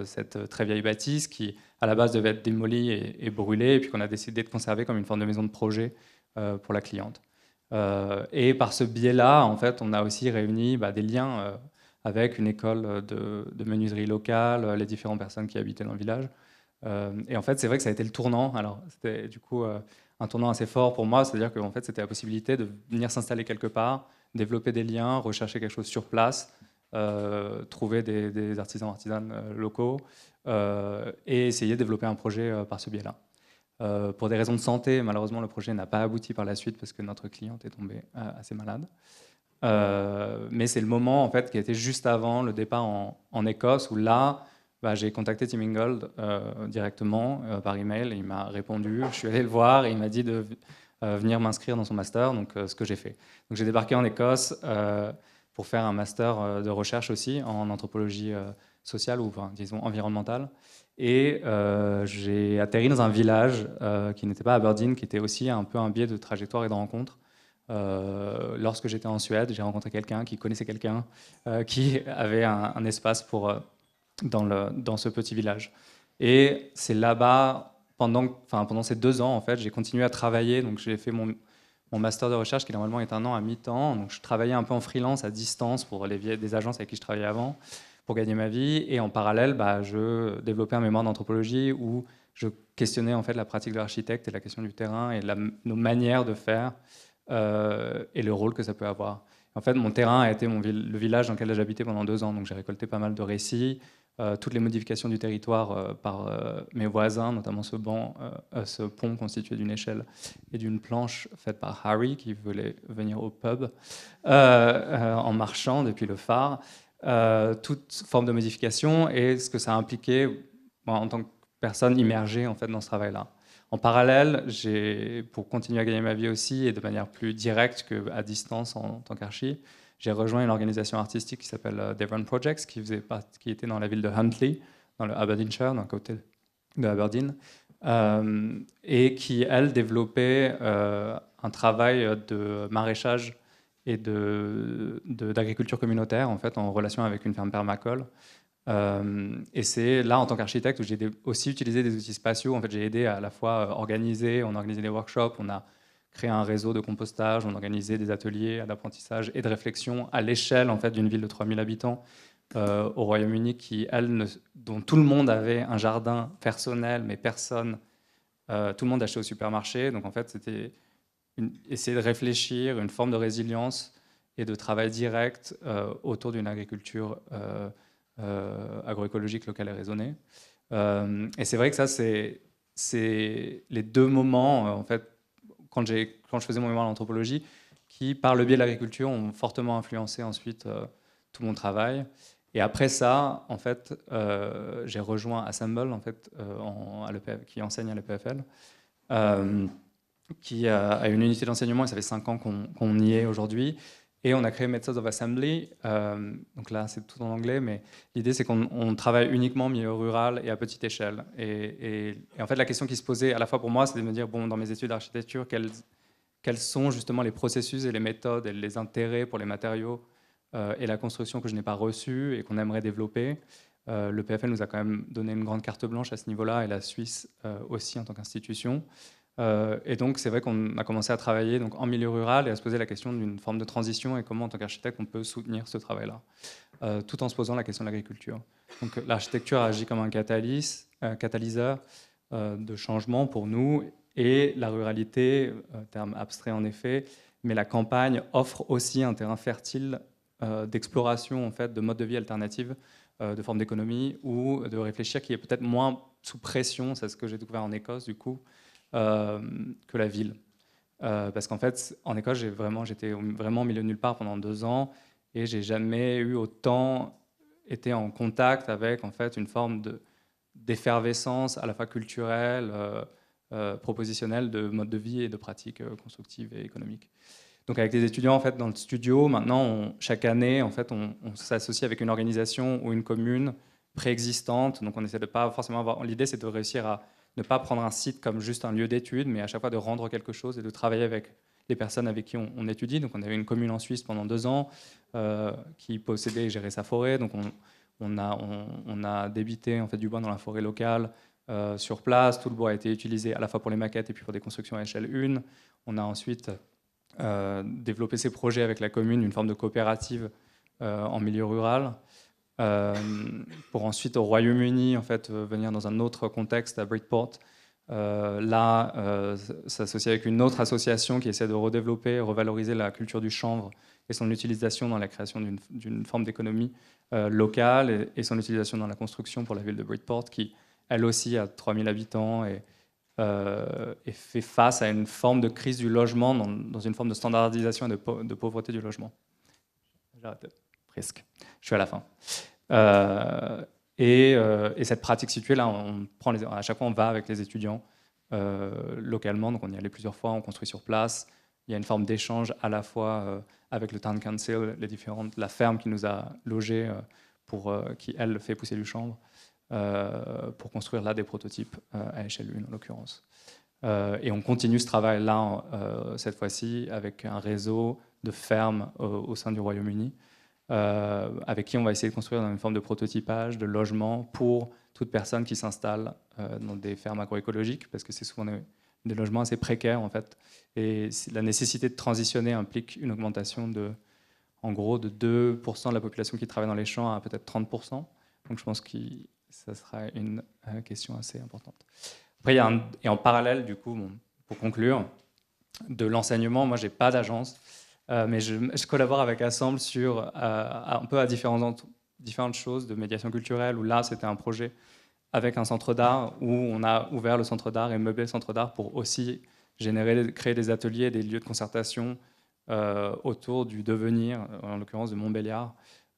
cette très vieille bâtisse qui, à la base, devait être démolie et brûlée, et puis qu'on a décidé de conserver comme une forme de maison de projet pour la cliente. Et par ce biais-là, en fait, on a aussi réuni des liens avec une école de menuiserie locale, les différentes personnes qui habitaient dans le village. Et en fait, c'est vrai que ça a été le tournant. Alors, c'était du coup un tournant assez fort pour moi, c'est-à-dire que en fait, c'était la possibilité de venir s'installer quelque part, développer des liens, rechercher quelque chose sur place, trouver des artisanes locaux et essayer de développer un projet par ce biais-là. Pour des raisons de santé, malheureusement, le projet n'a pas abouti par la suite parce que notre cliente est tombée assez malade. Mais c'est le moment en fait, qui était juste avant le départ en Écosse où là, j'ai contacté Tim Ingold directement par email et il m'a répondu. Je suis allé le voir et il m'a dit de venir m'inscrire dans son master, donc ce que j'ai fait. Donc j'ai débarqué en Écosse pour faire un master de recherche aussi en anthropologie sociale ou disons environnementale. Et j'ai atterri dans un village qui n'était pas Aberdeen, qui était aussi un peu un biais de trajectoire et de rencontre. Lorsque j'étais en Suède, j'ai rencontré quelqu'un qui connaissait quelqu'un qui avait un espace dans ce petit village. Et c'est là-bas, pendant ces 2 ans, en fait, j'ai continué à travailler. Donc j'ai fait mon master de recherche qui normalement est 1 an à mi-temps. Donc je travaillais un peu en freelance à distance pour des agences avec qui je travaillais avant pour gagner ma vie. Et en parallèle, je développais un mémoire d'anthropologie où je questionnais en fait la pratique de l'architecte et la question du terrain et nos manières de faire et le rôle que ça peut avoir. En fait, mon terrain a été le village dans lequel j'habitais pendant 2 ans, donc j'ai récolté pas mal de récits, toutes les modifications du territoire par mes voisins, notamment ce pont constitué d'une échelle et d'une planche faite par Harry, qui voulait venir au pub en marchant depuis le phare. Toute forme de modification et ce que ça a impliqué moi, en tant que personne immergée en fait, dans ce travail-là. En parallèle, pour continuer à gagner ma vie aussi, et de manière plus directe qu'à distance en tant qu'archi, j'ai rejoint une organisation artistique qui s'appelle Devon Projects, qui était dans la ville de Huntly, dans le Aberdeenshire, dans le côté de Aberdeen, et qui, elle, développait un travail de maraîchage et d'agriculture communautaire, en fait, en relation avec une ferme permacole. Et c'est là, en tant qu'architecte, où j'ai aussi utilisé des outils spatiaux. En fait, j'ai aidé à la fois on a organisé des workshops, on a créé un réseau de compostage, on a organisé des ateliers d'apprentissage et de réflexion à l'échelle en fait, d'une ville de 3000 habitants au Royaume-Uni, dont tout le monde avait un jardin personnel, mais personne, tout le monde achetait au supermarché. Donc en fait, c'était essayer de réfléchir, une forme de résilience et de travail direct autour d'une agriculture agroécologique locale et raisonnée. Et c'est vrai que ça, c'est les 2 moments, en fait, quand je faisais mon mémoire en anthropologie, qui, par le biais de l'agriculture, ont fortement influencé ensuite tout mon travail. Et après ça, en fait, j'ai rejoint Assemble, en fait, qui enseigne à l'EPFL, qui a une unité d'enseignement, et ça fait 5 ans qu'on y est aujourd'hui. Et on a créé Methods of Assembly. Donc là, c'est tout en anglais, mais l'idée, c'est qu'on travaille uniquement en milieu rural et à petite échelle. Et en fait, la question qui se posait à la fois pour moi, c'est de me dire, bon, dans mes études d'architecture, quels sont justement les processus et les méthodes et les intérêts pour les matériaux et la construction que je n'ai pas reçus et qu'on aimerait développer. Le PFL nous a quand même donné une grande carte blanche à ce niveau-là, et la Suisse aussi en tant qu'institution. Et donc, c'est vrai qu'on a commencé à travailler donc, en milieu rural et à se poser la question d'une forme de transition et comment, en tant qu'architecte, on peut soutenir ce travail-là, tout en se posant la question de l'agriculture. Donc, l'architecture agit comme un catalyseur de changement pour nous, et la ruralité, terme abstrait en effet, mais la campagne offre aussi un terrain fertile d'exploration en fait, de modes de vie alternatifs, de formes d'économie, ou de réfléchir qui est peut-être moins sous pression, c'est ce que j'ai découvert en Écosse du coup, que la ville. Parce qu'en fait, en Écosse, j'étais vraiment au milieu de nulle part pendant 2 ans, et j'ai jamais eu autant été en contact avec en fait, une forme d'effervescence à la fois culturelle, propositionnelle, de mode de vie et de pratiques constructives et économiques. Donc avec les étudiants en fait, dans le studio, maintenant, chaque année, en fait, on s'associe avec une organisation ou une commune préexistante. Donc on essaie de pas forcément avoir... L'idée, c'est de réussir à ne pas prendre un site comme juste un lieu d'étude, mais à chaque fois de rendre quelque chose et de travailler avec les personnes avec qui on étudie. Donc on avait une commune en Suisse pendant 2 ans qui possédait et gérait sa forêt. Donc on a débité en fait, du bois dans la forêt locale sur place. Tout le bois a été utilisé à la fois pour les maquettes et puis pour des constructions à échelle 1. On a ensuite développé ces projets avec la commune, une forme de coopérative en milieu rural. Pour ensuite au Royaume-Uni en fait, venir dans un autre contexte à Bridport, s'associer avec une autre association qui essaie de redévelopper, revaloriser la culture du chanvre et son utilisation dans la création d'une forme d'économie locale, et son utilisation dans la construction pour la ville de Bridport, qui elle aussi a 3000 habitants et fait face à une forme de crise du logement dans une forme de standardisation et de pauvreté du logement. J'arrête. Presque. Je suis à la fin. Et cette pratique située, là, à chaque fois, on va avec les étudiants localement. Donc, on y allait plusieurs fois, on construit sur place. Il y a une forme d'échange à la fois avec le Town Council, la ferme qui nous a logés, qui, elle, fait pousser du chanvre, pour construire là des prototypes à échelle 1, en l'occurrence. Et on continue ce travail-là, cette fois-ci, avec un réseau de fermes au sein du Royaume-Uni, avec qui on va essayer de construire une forme de prototypage, de logement pour toute personne qui s'installe dans des fermes agroécologiques, parce que c'est souvent des logements assez précaires en fait. Et la nécessité de transitionner implique une augmentation en gros de 2% de la population qui travaille dans les champs à peut-être 30%. Donc je pense que ça sera une question assez importante. Après, et en parallèle, du coup, pour conclure, de l'enseignement, moi, j'ai pas d'agence. Mais je collabore avec Assemble sur un peu à différentes choses de médiation culturelle, où là, c'était un projet avec un centre d'art, où on a ouvert le centre d'art et meublé le centre d'art pour aussi créer des ateliers, des lieux de concertation autour du devenir, en l'occurrence de Montbéliard,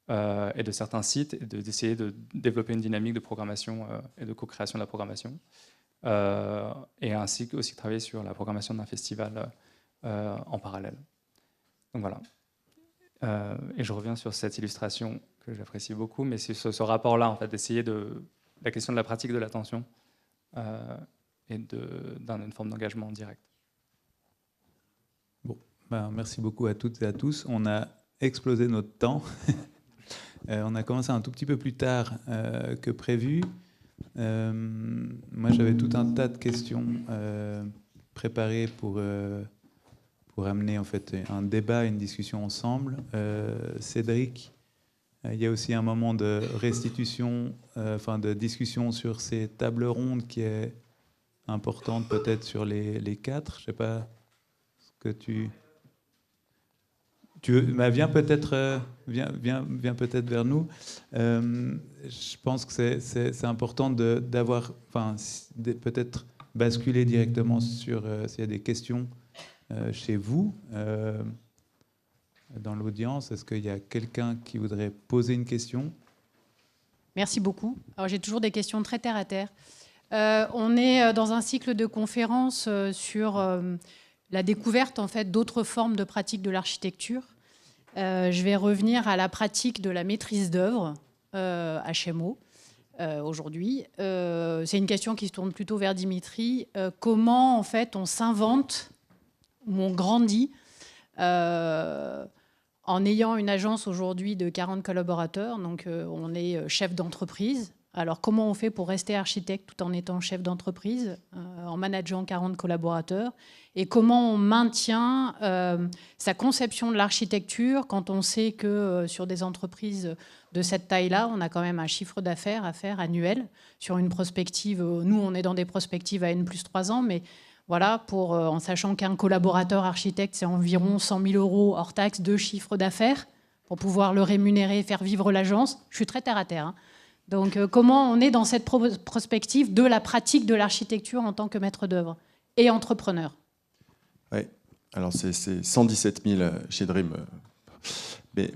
et de certains sites, et d'essayer de développer une dynamique de programmation et de co-création de la programmation. Et ainsi aussi travailler sur la programmation d'un festival en parallèle. Donc voilà. Et je reviens sur cette illustration que j'apprécie beaucoup, mais c'est ce rapport-là, en fait, d'essayer la question de la pratique de l'attention et d'une forme d'engagement direct. Bon, merci beaucoup à toutes et à tous. On a explosé notre temps. On a commencé un tout petit peu plus tard que prévu. Moi, j'avais tout un tas de questions préparées pour amener en fait un débat, une discussion ensemble. Cédric, il y a aussi un moment de restitution, de discussion sur ces tables rondes qui est importante peut-être sur les 4. Je ne sais pas ce que tu viens peut-être vers nous. Je pense que c'est important d'avoir, peut-être basculer directement sur s'il y a des questions chez vous, dans l'audience. Est-ce qu'il y a quelqu'un qui voudrait poser une question? Merci beaucoup. Alors, j'ai toujours des questions très terre à terre. On est dans un cycle de conférences sur la découverte en fait, d'autres formes de pratique de l'architecture. Je vais revenir à la pratique de la maîtrise d'œuvre HMO aujourd'hui. C'est une question qui se tourne plutôt vers Dimitri. Comment en fait, on s'invente où on grandit en ayant une agence aujourd'hui de 40 collaborateurs, donc on est chef d'entreprise. Alors comment on fait pour rester architecte tout en étant chef d'entreprise, en manageant 40 collaborateurs, et comment on maintient sa conception de l'architecture quand on sait que sur des entreprises de cette taille-là, on a quand même un chiffre d'affaires à faire annuel sur une prospective. Nous, on est dans des prospectives à N+3 ans, mais voilà, en sachant qu'un collaborateur architecte, c'est environ 100 000 € hors taxe de chiffre d'affaires pour pouvoir le rémunérer et faire vivre l'agence. Je suis très terre à terre. Donc, comment on est dans cette prospective de la pratique de l'architecture en tant que maître d'œuvre et entrepreneur? Oui, alors c'est 117 000 chez Dream.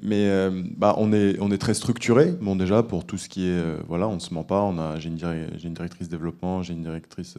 Mais on est très structuré. Bon, déjà, pour tout ce qui est... voilà, on ne se ment pas. J'ai une directrice développement, j'ai une directrice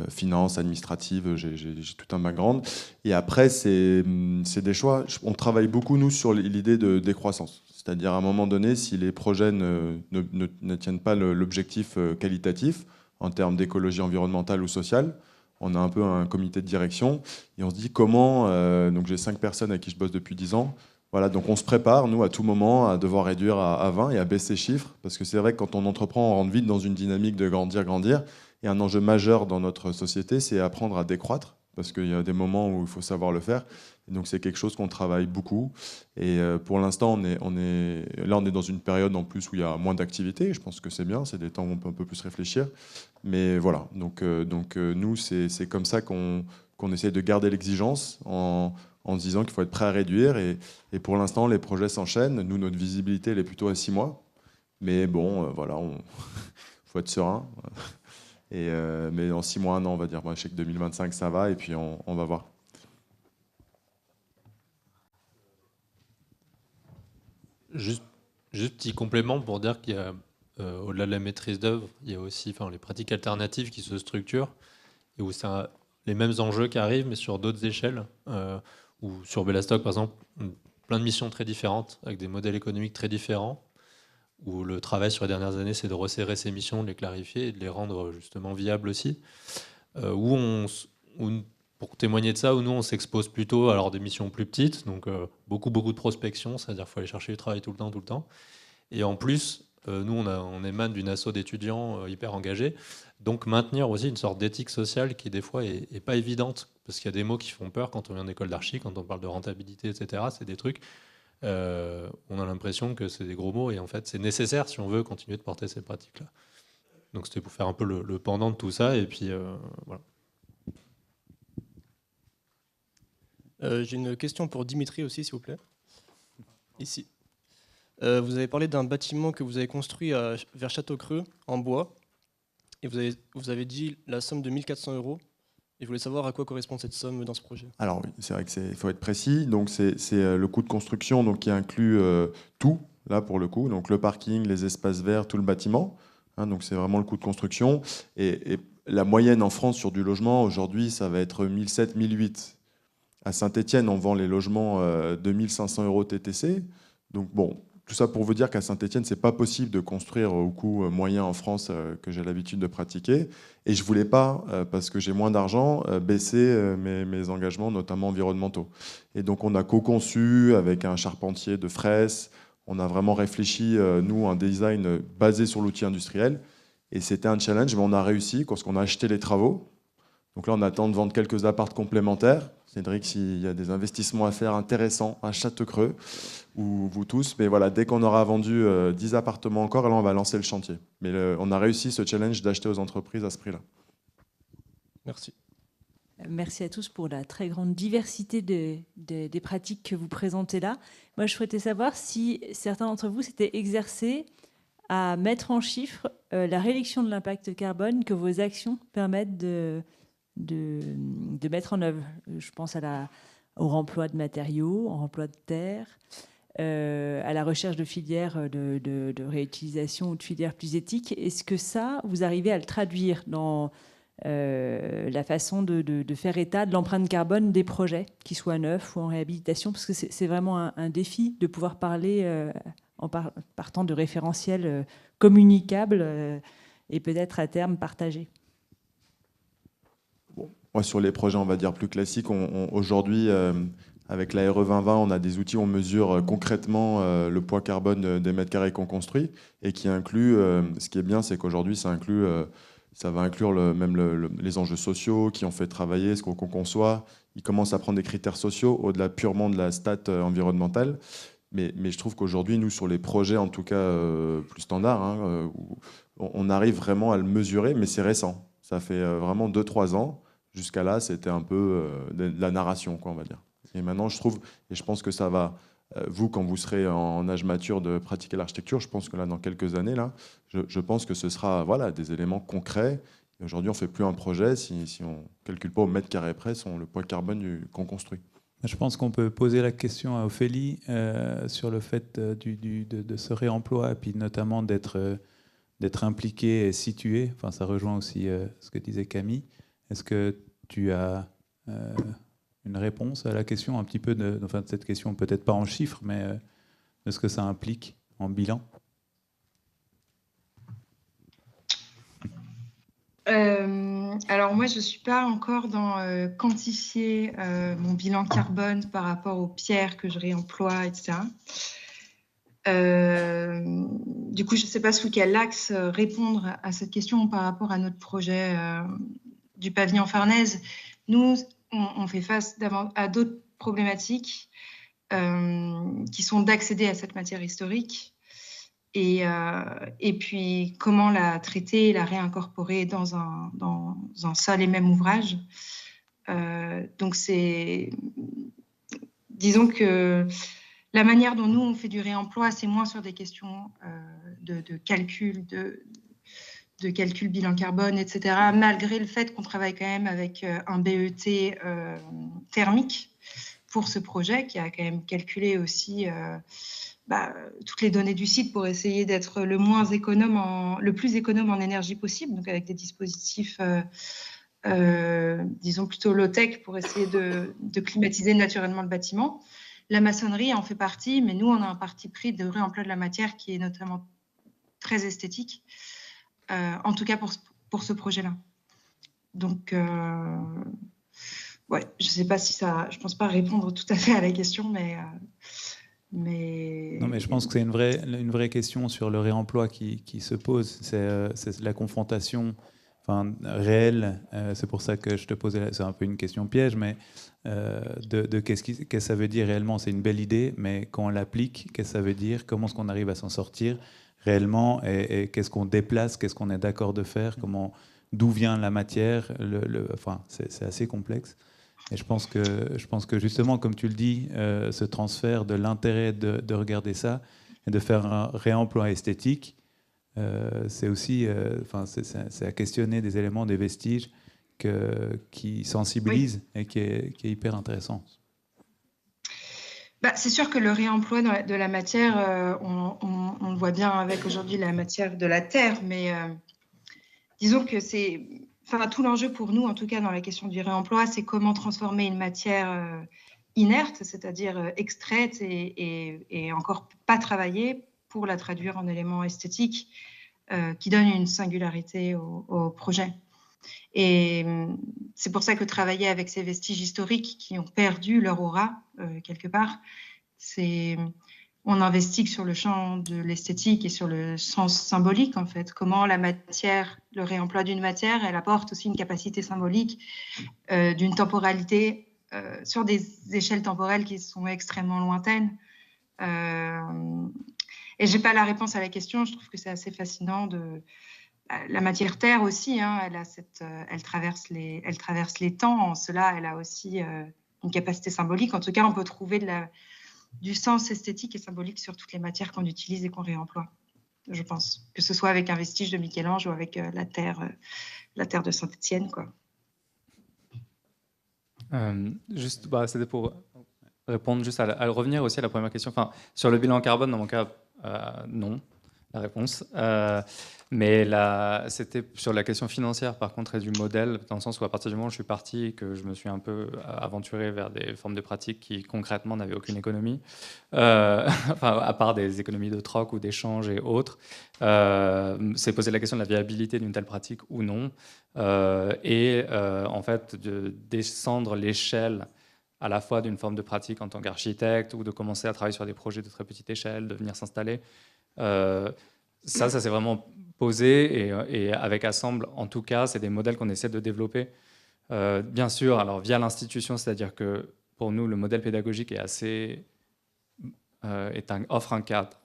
finance, administrative, j'ai tout un background. Et après, c'est des choix. On travaille beaucoup, nous, sur l'idée de décroissance. C'est-à-dire, à un moment donné, si les projets ne tiennent pas l'objectif qualitatif en termes d'écologie environnementale ou sociale, on a un peu un comité de direction et on se dit comment... donc j'ai 5 personnes avec qui je bosse depuis 10 ans. Voilà, donc on se prépare, nous, à tout moment, à devoir réduire à 20 et à baisser les chiffres. Parce que c'est vrai que quand on entreprend, on rentre vite dans une dynamique de grandir. Et un enjeu majeur dans notre société, c'est apprendre à décroître. Parce qu'il y a des moments où il faut savoir le faire. Et donc c'est quelque chose qu'on travaille beaucoup. Et pour l'instant, on est dans une période en plus où il y a moins d'activité. Je pense que c'est bien, c'est des temps où on peut un peu plus réfléchir. Mais voilà, donc nous, c'est comme ça qu'on essaie de garder l'exigence en se disant qu'il faut être prêt à réduire. Et pour l'instant, les projets s'enchaînent. Nous, notre visibilité, elle est plutôt à 6 mois. Mais bon, voilà, faut être serein. Mais en 6 mois, 1 an, on va dire. Moi, je sais que 2025, ça va. Et puis, on va voir. Juste petit complément pour dire qu'il y a, au-delà de la maîtrise d'œuvre, il y a aussi les pratiques alternatives qui se structurent et où c'est les mêmes enjeux qui arrivent, mais sur d'autres échelles. Ou sur Bellastock, par exemple, plein de missions très différentes, avec des modèles économiques très différents, où le travail sur les dernières années, c'est de resserrer ces missions, de les clarifier et de les rendre justement viables aussi. Pour témoigner de ça, où nous, on s'expose plutôt à des missions plus petites, donc beaucoup de prospection, c'est-à-dire qu'il faut aller chercher du travail tout le temps. Et en plus, nous, on émane d'une asso d'étudiants hyper engagés, donc maintenir aussi une sorte d'éthique sociale qui, des fois, est pas évidente, parce qu'il y a des mots qui font peur quand on vient d'école d'archi, quand on parle de rentabilité, etc. C'est des trucs, on a l'impression que c'est des gros mots, et en fait, c'est nécessaire si on veut continuer de porter ces pratiques-là. Donc c'était pour faire un peu le pendant de tout ça, et puis voilà. J'ai une question pour Dimitri aussi, s'il vous plaît. Ici. Vous avez parlé d'un bâtiment que vous avez construit vers Château-Creux, en bois. Et vous avez dit la somme de 1 400 €. Et je voulais savoir à quoi correspond cette somme dans ce projet. Alors, oui, c'est vrai qu'il faut être précis. Donc, c'est le coût de construction donc, qui inclut tout, là, pour le coup. Donc, le parking, les espaces verts, tout le bâtiment. Hein, donc, c'est vraiment le coût de construction. Et la moyenne en France sur du logement, aujourd'hui, ça va être 1 700, 1 800. À Saint-Étienne, on vend les logements 2 500 € TTC. Donc, bon, tout ça pour vous dire qu'à Saint-Étienne, ce n'est pas possible de construire au coût moyen en France que j'ai l'habitude de pratiquer. Et je ne voulais pas, parce que j'ai moins d'argent, baisser mes engagements, notamment environnementaux. Et donc, on a co-conçu avec un charpentier de Fraisse. On a vraiment réfléchi, nous, un design basé sur l'outil industriel. Et c'était un challenge, mais on a réussi parce qu'on a acheté les travaux. Donc là, on attend de vendre quelques apparts complémentaires. Cédric, s'il y a des investissements à faire intéressants à Château-Creux, ou vous tous. Mais voilà, dès qu'on aura vendu 10 appartements encore, là, on va lancer le chantier. Mais on a réussi ce challenge d'acheter aux entreprises à ce prix-là. Merci. Merci à tous pour la très grande diversité des pratiques que vous présentez là. Moi, je souhaitais savoir si certains d'entre vous s'étaient exercés à mettre en chiffres la réduction de l'impact carbone que vos actions permettent de mettre en œuvre. Je pense au remploi de matériaux, au remploi de terre, à la recherche de filières de réutilisation ou de filières plus éthiques. Est-ce que ça, vous arrivez à le traduire dans la façon de faire état de l'empreinte carbone des projets, qu'ils soient neufs ou en réhabilitation? Parce que c'est vraiment un défi de pouvoir parler en partant de référentiels communicables et peut-être à terme partagés. Moi, sur les projets, on va dire plus classiques, aujourd'hui, avec la RE 2020, on a des outils où on mesure concrètement le poids carbone des mètres carrés qu'on construit et qui inclut, ce qui est bien, c'est qu'aujourd'hui, ça va inclure les enjeux sociaux qui ont fait travailler, ce qu'on conçoit. Ils commencent à prendre des critères sociaux au-delà purement de la stat environnementale. Mais je trouve qu'aujourd'hui, nous, sur les projets, en tout cas plus standards, hein, on arrive vraiment à le mesurer, mais c'est récent. Ça fait vraiment 2-3 ans. Jusqu'à là, c'était un peu de la narration, quoi, on va dire. Et maintenant, je trouve, et je pense que ça va, vous, quand vous serez en âge mature de pratiquer l'architecture, je pense que là, dans quelques années, là, je pense que ce sera voilà, des éléments concrets. Et aujourd'hui, on ne fait plus un projet si on ne calcule pas au mètre carré près le poids carbone qu'on construit. Je pense qu'on peut poser la question à Ophélie sur le fait de ce réemploi, et puis notamment d'être impliqué et situé. Enfin, ça rejoint aussi ce que disait Camille. Est-ce que tu as une réponse à la question, un petit peu de cette question, peut-être pas en chiffres, mais de ce que ça implique en bilan? Alors moi, je ne suis pas encore dans quantifier mon bilan carbone par rapport aux pierres que je réemploie, etc. Du coup, je ne sais pas sous quel axe répondre à cette question par rapport à notre projet du pavillon Farnèse. Nous, on fait face à d'autres problématiques qui sont d'accéder à cette matière historique et puis comment la traiter et la réincorporer dans un seul et même ouvrage. Donc, disons que la manière dont nous, on fait du réemploi, c'est moins sur des questions de calcul, de calcul bilan carbone, etc., malgré le fait qu'on travaille quand même avec un BET thermique pour ce projet, qui a quand même calculé aussi toutes les données du site pour essayer d'être le plus économe en énergie possible, donc avec des dispositifs, disons plutôt low-tech, pour essayer de climatiser naturellement le bâtiment. La maçonnerie en fait partie, mais nous, on a un parti pris de réemploi de la matière qui est notamment très esthétique. En tout cas pour ce projet-là. Donc, ouais, je ne sais pas si ça... Je ne pense pas répondre tout à fait à la question, mais... Non, mais je pense que c'est une vraie question sur le réemploi qui se pose. C'est la confrontation réelle. C'est pour ça que je te posais... C'est un peu une question piège, mais qu'est-ce que ça veut dire réellement? C'est une belle idée, mais quand on l'applique, qu'est-ce que ça veut dire? Comment est-ce qu'on arrive à s'en sortir réellement, et qu'est-ce qu'on déplace, qu'est-ce qu'on est d'accord de faire, d'où vient la matière, c'est assez complexe. Et je pense que justement, comme tu le dis, ce transfert de l'intérêt de regarder ça et de faire un réemploi esthétique, c'est aussi, c'est à questionner des éléments, des vestiges qui sensibilisent et qui est hyper intéressant. C'est sûr que le réemploi de la matière, on le voit bien avec aujourd'hui la matière de la terre, mais disons que tout l'enjeu pour nous, en tout cas dans la question du réemploi, c'est comment transformer une matière inerte, c'est-à-dire extraite et encore pas travaillée, pour la traduire en éléments esthétiques qui donnent une singularité au projet. Et c'est pour ça que travailler avec ces vestiges historiques qui ont perdu leur aura, quelque part, on investigue sur le champ de l'esthétique et sur le sens symbolique, en fait. Comment la matière, le réemploi d'une matière, elle apporte aussi une capacité symbolique d'une temporalité sur des échelles temporelles qui sont extrêmement lointaines. Et je n'ai pas la réponse à la question, je trouve que c'est assez fascinant la matière terre aussi, hein, elle traverse les temps. En cela, elle a aussi une capacité symbolique. En tout cas, on peut trouver du sens esthétique et symbolique sur toutes les matières qu'on utilise et qu'on réemploie, je pense. Que ce soit avec un vestige de Michel-Ange ou avec la terre de Saint-Étienne, quoi. C'était pour répondre juste à revenir aussi à la première question. Sur le bilan carbone, dans mon cas, non. La réponse. Mais c'était sur la question financière, par contre, et du modèle, dans le sens où à partir du moment où je suis parti et que je me suis un peu aventuré vers des formes de pratiques qui, concrètement, n'avaient aucune économie, à part des économies de troc ou d'échange et autres, c'est poser la question de la viabilité d'une telle pratique ou non, en fait, de descendre l'échelle à la fois d'une forme de pratique en tant qu'architecte ou de commencer à travailler sur des projets de très petite échelle, de venir s'installer. Ça s'est vraiment posé et avec Assemble, en tout cas, c'est des modèles qu'on essaie de développer. Bien sûr, alors via l'institution, c'est-à-dire que pour nous, le modèle pédagogique offre un cadre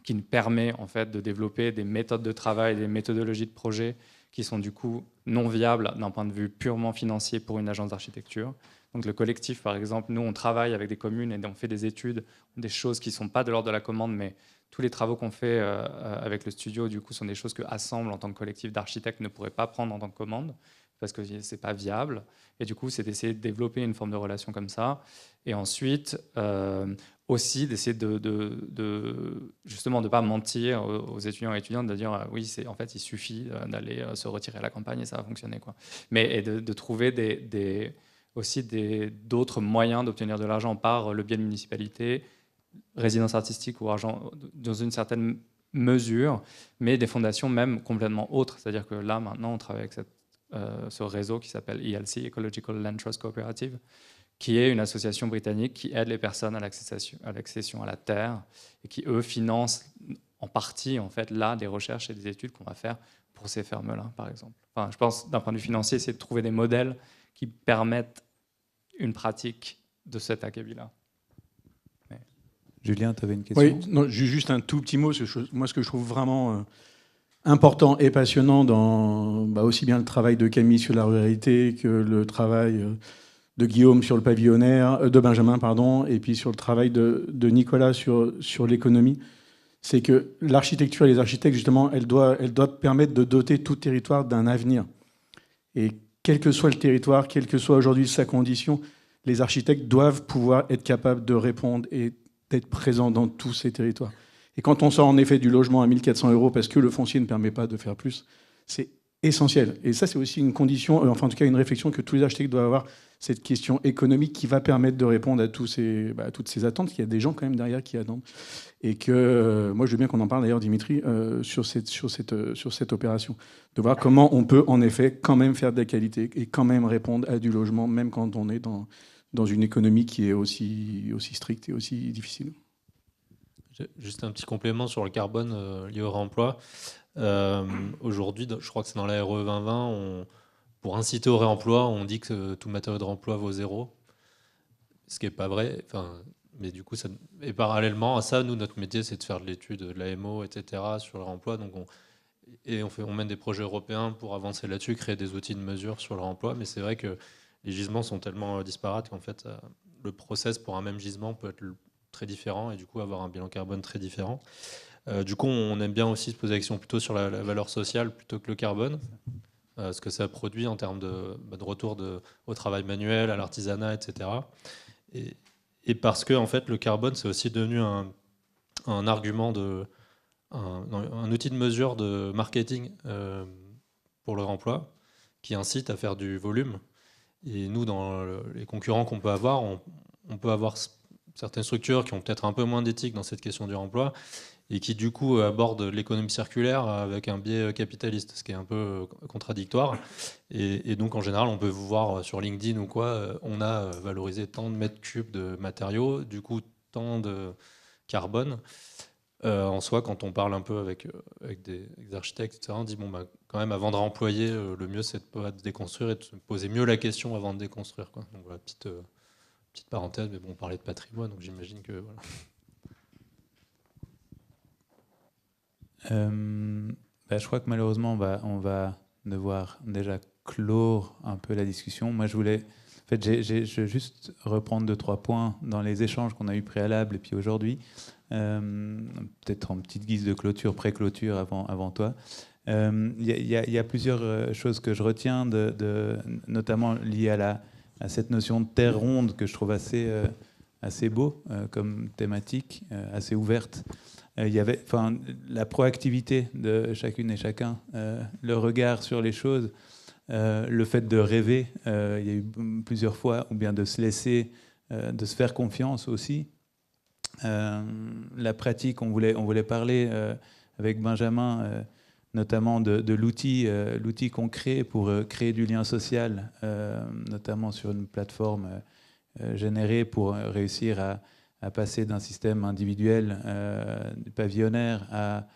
qui nous permet en fait de développer des méthodes de travail, des méthodologies de projet qui sont du coup non viables d'un point de vue purement financier pour une agence d'architecture. Donc le collectif, par exemple, nous, on travaille avec des communes et on fait des études, des choses qui ne sont pas de l'ordre de la commande, mais tous les travaux qu'on fait avec le studio, du coup, sont des choses que Assemble, en tant que collectif d'architectes, ne pourrait pas prendre en tant que commande, parce que ce n'est pas viable. Et du coup, c'est d'essayer de développer une forme de relation comme ça. Et ensuite, aussi d'essayer justement de ne pas mentir aux étudiants et étudiantes, de dire oui, en fait, il suffit d'aller se retirer à la campagne et ça va fonctionner, quoi. Mais de trouver aussi d'autres moyens d'obtenir de l'argent par le biais de municipalités, résidence artistique ou argent dans une certaine mesure, mais des fondations même complètement autres. C'est-à-dire que là, maintenant, on travaille avec ce réseau qui s'appelle ELC, Ecological Land Trust Cooperative, qui est une association britannique qui aide les personnes à l'accession à la terre et qui, eux, financent en partie, en fait, là, des recherches et des études qu'on va faire pour ces fermes-là, par exemple. Je pense, d'un point de vue financier, c'est de trouver des modèles qui permettent une pratique de cet acabit-là. Julien, tu avais une question ? Oui, non, juste un tout petit mot. Moi, ce que je trouve vraiment important et passionnant dans aussi bien le travail de Camille sur la ruralité que le travail de Guillaume sur le pavillonnaire, de Benjamin, pardon, et puis sur le travail de Nicolas sur l'économie, c'est que l'architecture et les architectes, justement, elle doit permettre de doter tout territoire d'un avenir. Et quel que soit le territoire, quelle que soit aujourd'hui sa condition, les architectes doivent pouvoir être capables de répondre et d'être présents dans tous ces territoires. Et quand on sort en effet du logement à 1 400 € parce que le foncier ne permet pas de faire plus, c'est essentiel. Et ça, c'est aussi une condition, enfin en tout cas une réflexion que tous les architectes doivent avoir, cette question économique qui va permettre de répondre à toutes ces attentes. Il y a des gens quand même derrière qui attendent. Et que moi, je veux bien qu'on en parle d'ailleurs, Dimitri, sur cette opération. De voir comment on peut en effet quand même faire de la qualité et quand même répondre à du logement, même quand on est dans une économie qui est aussi stricte et aussi difficile. Juste un petit complément sur le carbone lié au réemploi. Aujourd'hui, je crois que c'est dans la RE 2020, pour inciter au réemploi, on dit que tout matériau de réemploi vaut 0, ce qui n'est pas vrai. Mais du coup, et parallèlement à ça, nous, notre métier, c'est de faire de l'étude de l'AMO, etc., sur le réemploi. Donc on mène des projets européens pour avancer là-dessus, créer des outils de mesure sur le réemploi. Mais c'est vrai que les gisements sont tellement disparates qu'en fait, le process pour un même gisement peut être très différent et du coup avoir un bilan carbone très différent. Du coup, on aime bien aussi se poser la question plutôt sur la valeur sociale plutôt que le carbone, ce que ça produit en termes de retour au travail manuel, à l'artisanat, etc. Et parce que en fait, le carbone, c'est aussi devenu un argument un outil de mesure de marketing pour le remploi qui incite à faire du volume. Et nous, dans les concurrents qu'on peut avoir, on peut avoir certaines structures qui ont peut-être un peu moins d'éthique dans cette question du remploi et qui du coup abordent l'économie circulaire avec un biais capitaliste, ce qui est un peu contradictoire. Et donc en général, on peut vous voir sur LinkedIn ou quoi, on a valorisé tant de mètres cubes de matériaux, du coup tant de carbone. En soi, quand on parle un peu avec des architectes, etc., on dit bon, quand même, avant de remployer, le mieux c'est de pas déconstruire et de se poser mieux la question avant de déconstruire, quoi. Donc voilà, petite parenthèse, mais bon, on parlait de patrimoine, donc j'imagine que voilà. Je crois que malheureusement, on va devoir déjà clore un peu la discussion. Moi, je voulais juste reprendre 2-3 points dans les échanges qu'on a eu préalables et puis aujourd'hui. Peut-être en petite guise de clôture, pré-clôture avant toi. Il y a plusieurs choses que je retiens, notamment liées à cette notion de terre ronde que je trouve assez beau comme thématique, assez ouverte. Il y avait la proactivité de chacune et chacun, le regard sur les choses, le fait de rêver, il y a eu plusieurs fois, ou bien de se laisser, de se faire confiance aussi. La pratique, on voulait parler avec Benjamin, notamment de l'outil qu'on crée pour créer du lien social, notamment sur une plateforme générée pour réussir à passer d'un système individuel pavillonnaire à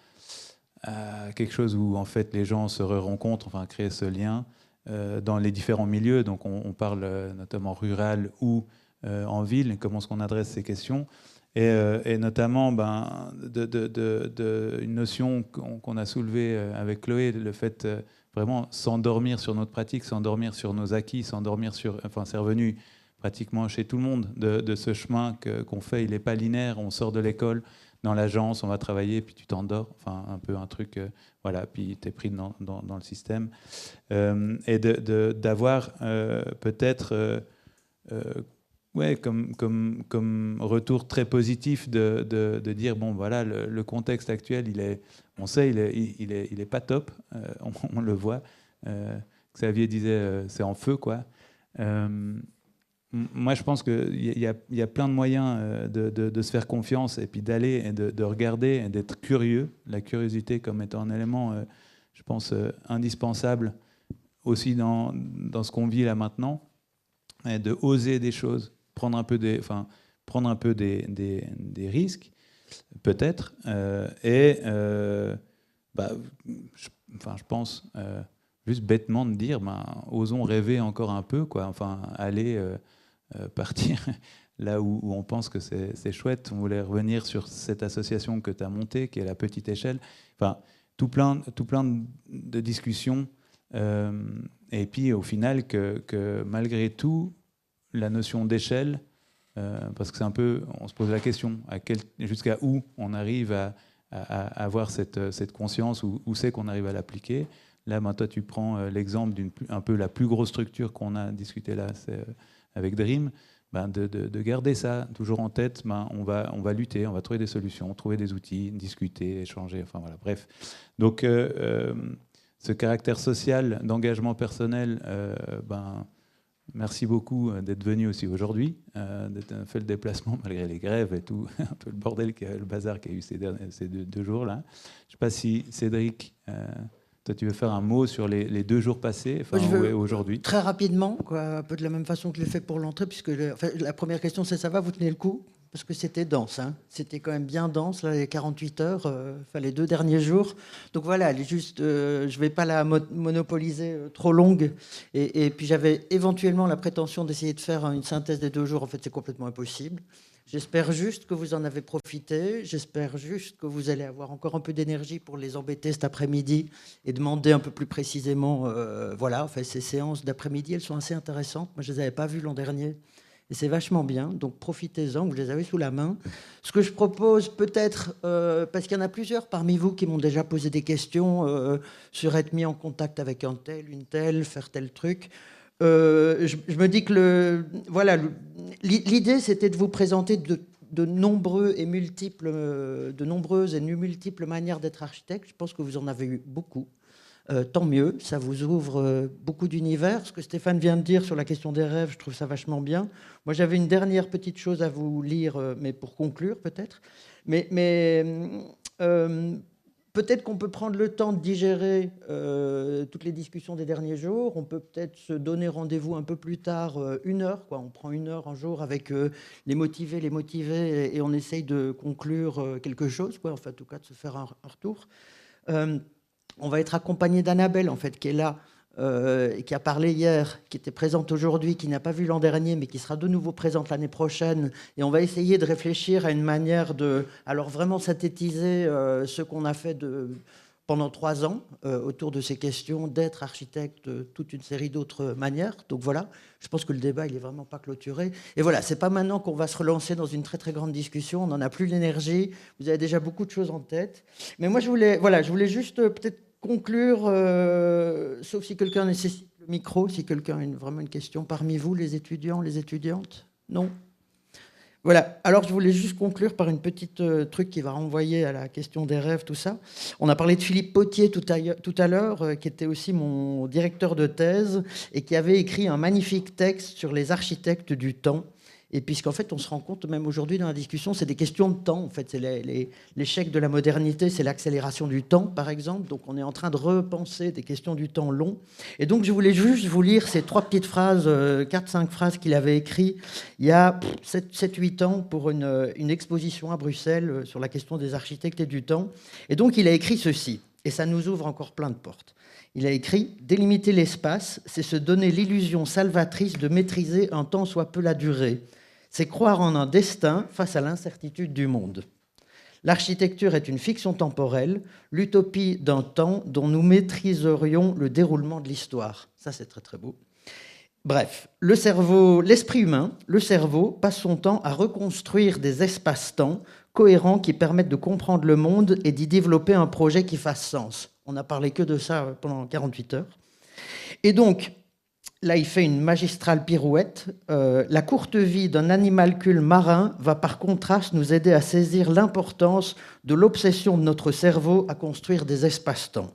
quelque chose où en fait les gens se rencontrent, enfin créer ce lien dans les différents milieux. Donc on parle notamment rural ou en ville, comment est-ce qu'on adresse ces questions. Et notamment une notion qu'on a soulevée avec Chloé, le fait vraiment s'endormir sur notre pratique, s'endormir sur nos acquis, s'endormir sur... Enfin, c'est revenu pratiquement chez tout le monde de ce chemin qu'on fait. Il n'est pas linéaire, on sort de l'école, dans l'agence, on va travailler, puis tu t'endors. Enfin, un peu un truc... voilà, puis tu es pris dans le système. Et d'avoir peut-être... ouais, comme retour très positif de dire bon voilà le contexte actuel on sait il est pas top, on le voit. Xavier disait c'est en feu quoi. Moi je pense qu'il y a plein de moyens de se faire confiance et puis d'aller et de regarder et d'être curieux, la curiosité comme étant un élément je pense indispensable aussi dans ce qu'on vit là maintenant, et de oser des choses. Prendre un peu des risques, peut-être, je pense juste bêtement de dire, osons rêver encore un peu, quoi. Enfin, aller partir là où on pense que c'est chouette. On voulait revenir sur cette association que tu as montée, qui est la petite échelle. Enfin, tout plein de discussions, et puis au final que malgré tout, la notion d'échelle, parce que c'est un peu, on se pose la question, jusqu'à où on arrive à avoir cette conscience, où c'est qu'on arrive à l'appliquer. Là, toi, tu prends l'exemple un peu la plus grosse structure qu'on a discuté là, c'est avec Dream, de garder ça toujours en tête. On va lutter, on va trouver des solutions, trouver des outils, discuter, échanger, enfin voilà, bref. Donc, ce caractère social, d'engagement personnel, merci beaucoup d'être venu aussi aujourd'hui, d'être fait le déplacement malgré les grèves et tout, un peu le bordel, le bazar qu'il y a eu ces deux jours-là. Je ne sais pas si Cédric, toi tu veux faire un mot sur les 2 jours passés, aujourd'hui. Très rapidement, quoi, un peu de la même façon que je l'ai fait pour l'entrée, puisque la première question c'est ça va, vous tenez le coup? Parce que c'était dense, hein. C'était quand même bien dense, là, les 48 heures, les 2 derniers jours. Donc voilà, elle est juste, je ne vais pas la monopoliser trop longue. Et puis j'avais éventuellement la prétention d'essayer de faire une synthèse des 2 jours. En fait, c'est complètement impossible. J'espère juste que vous en avez profité. J'espère juste que vous allez avoir encore un peu d'énergie pour les embêter cet après-midi et demander un peu plus précisément. Voilà, enfin, ces séances d'après-midi, elles sont assez intéressantes. Moi, je ne les avais pas vues l'an dernier. Et c'est vachement bien. Donc, profitez-en, vous les avez sous la main. Ce que je propose, peut-être, parce qu'il y en a plusieurs parmi vous qui m'ont déjà posé des questions sur être mis en contact avec un tel, une telle, faire tel truc. Je me dis que l'idée, c'était de vous présenter de nombreuses et multiples manières d'être architecte. Je pense que vous en avez eu beaucoup. Tant mieux, ça vous ouvre beaucoup d'univers. Ce que Stéphane vient de dire sur la question des rêves, je trouve ça vachement bien. Moi, j'avais une dernière petite chose à vous lire, mais pour conclure peut-être. Peut-être qu'on peut prendre le temps de digérer toutes les discussions des derniers jours. On peut peut-être se donner rendez-vous un peu plus tard, 1 heure. On prend 1 heure un jour avec les motivés, et on essaye de conclure quelque chose. Enfin, en tout cas, de se faire un retour. On va être accompagné d'Annabelle, en fait, qui est là, qui a parlé hier, qui était présente aujourd'hui, qui n'a pas vu l'an dernier, mais qui sera de nouveau présente l'année prochaine. Et on va essayer de réfléchir à une manière de, alors vraiment synthétiser ce qu'on a fait pendant 3 ans autour de ces questions d'être architecte, toute une série d'autres manières. Donc voilà, je pense que le débat, il n'est vraiment pas clôturé. Et voilà, c'est pas maintenant qu'on va se relancer dans une très très grande discussion. On n'en a plus l'énergie. Vous avez déjà beaucoup de choses en tête. Mais moi, je voulais juste peut-être conclure, sauf si quelqu'un nécessite le micro, si quelqu'un a vraiment une question parmi vous, les étudiants, les étudiantes. Non ? Voilà, alors je voulais juste conclure par une petite truc qui va renvoyer à la question des rêves, tout ça. On a parlé de Philippe Potier tout à l'heure, qui était aussi mon directeur de thèse et qui avait écrit un magnifique texte sur les architectes du temps. Et puisqu'en fait, on se rend compte, même aujourd'hui dans la discussion, c'est des questions de temps. En fait, c'est l'échec de la modernité, c'est l'accélération du temps, par exemple. Donc, on est en train de repenser des questions du temps long. Et donc, je voulais juste vous lire ces 3 petites phrases, 4-5 phrases qu'il avait écrites il y a 7-8 ans pour une exposition à Bruxelles sur la question des architectes et du temps. Et donc, il a écrit ceci. Et ça nous ouvre encore plein de portes. Il a écrit « Délimiter l'espace, c'est se donner l'illusion salvatrice de maîtriser un tant soit peu la durée. C'est croire en un destin face à l'incertitude du monde. L'architecture est une fiction temporelle, l'utopie d'un temps dont nous maîtriserions le déroulement de l'histoire. » Ça, c'est très très beau. Bref, l'esprit humain, le cerveau, passe son temps à reconstruire des espaces-temps cohérents qui permettent de comprendre le monde et d'y développer un projet qui fasse sens. On n'a parlé que de ça pendant 48 heures. Et donc, là, il fait une magistrale pirouette. La courte vie d'un animalcule marin va par contraste nous aider à saisir l'importance de l'obsession de notre cerveau à construire des espaces-temps.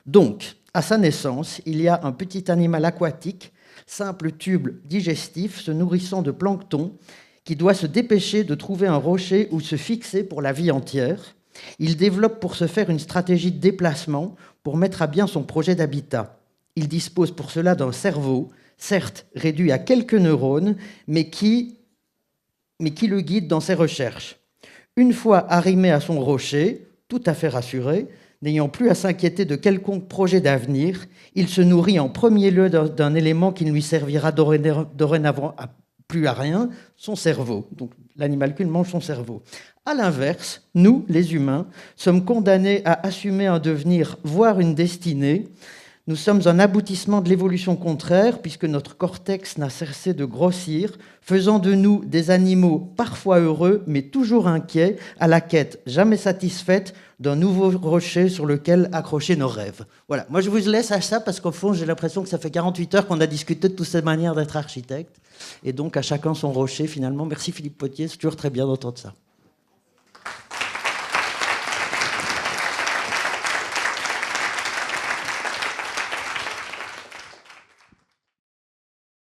Donc, à sa naissance, il y a un petit animal aquatique, simple tube digestif, se nourrissant de plancton, qui doit se dépêcher de trouver un rocher où se fixer pour la vie entière. Il développe pour ce faire une stratégie de déplacement pour mettre à bien son projet d'habitat. Il dispose pour cela d'un cerveau, certes réduit à quelques neurones, mais qui le guide dans ses recherches. Une fois arrimé à son rocher, tout à fait rassuré, n'ayant plus à s'inquiéter de quelconque projet d'avenir, il se nourrit en premier lieu d'un élément qui ne lui servira dorénavant plus à rien, son cerveau. Donc l'animalcule mange son cerveau. À l'inverse, nous, les humains, sommes condamnés à assumer un devenir, voire une destinée. Nous sommes un aboutissement de l'évolution contraire, puisque notre cortex n'a cessé de grossir, faisant de nous des animaux parfois heureux, mais toujours inquiets, à la quête jamais satisfaite d'un nouveau rocher sur lequel accrocher nos rêves. Voilà, moi je vous laisse à ça, parce qu'au fond, j'ai l'impression que ça fait 48 heures qu'on a discuté de toutes ces manières d'être architecte, et donc à chacun son rocher, finalement. Merci Philippe Potier, c'est toujours très bien d'entendre ça.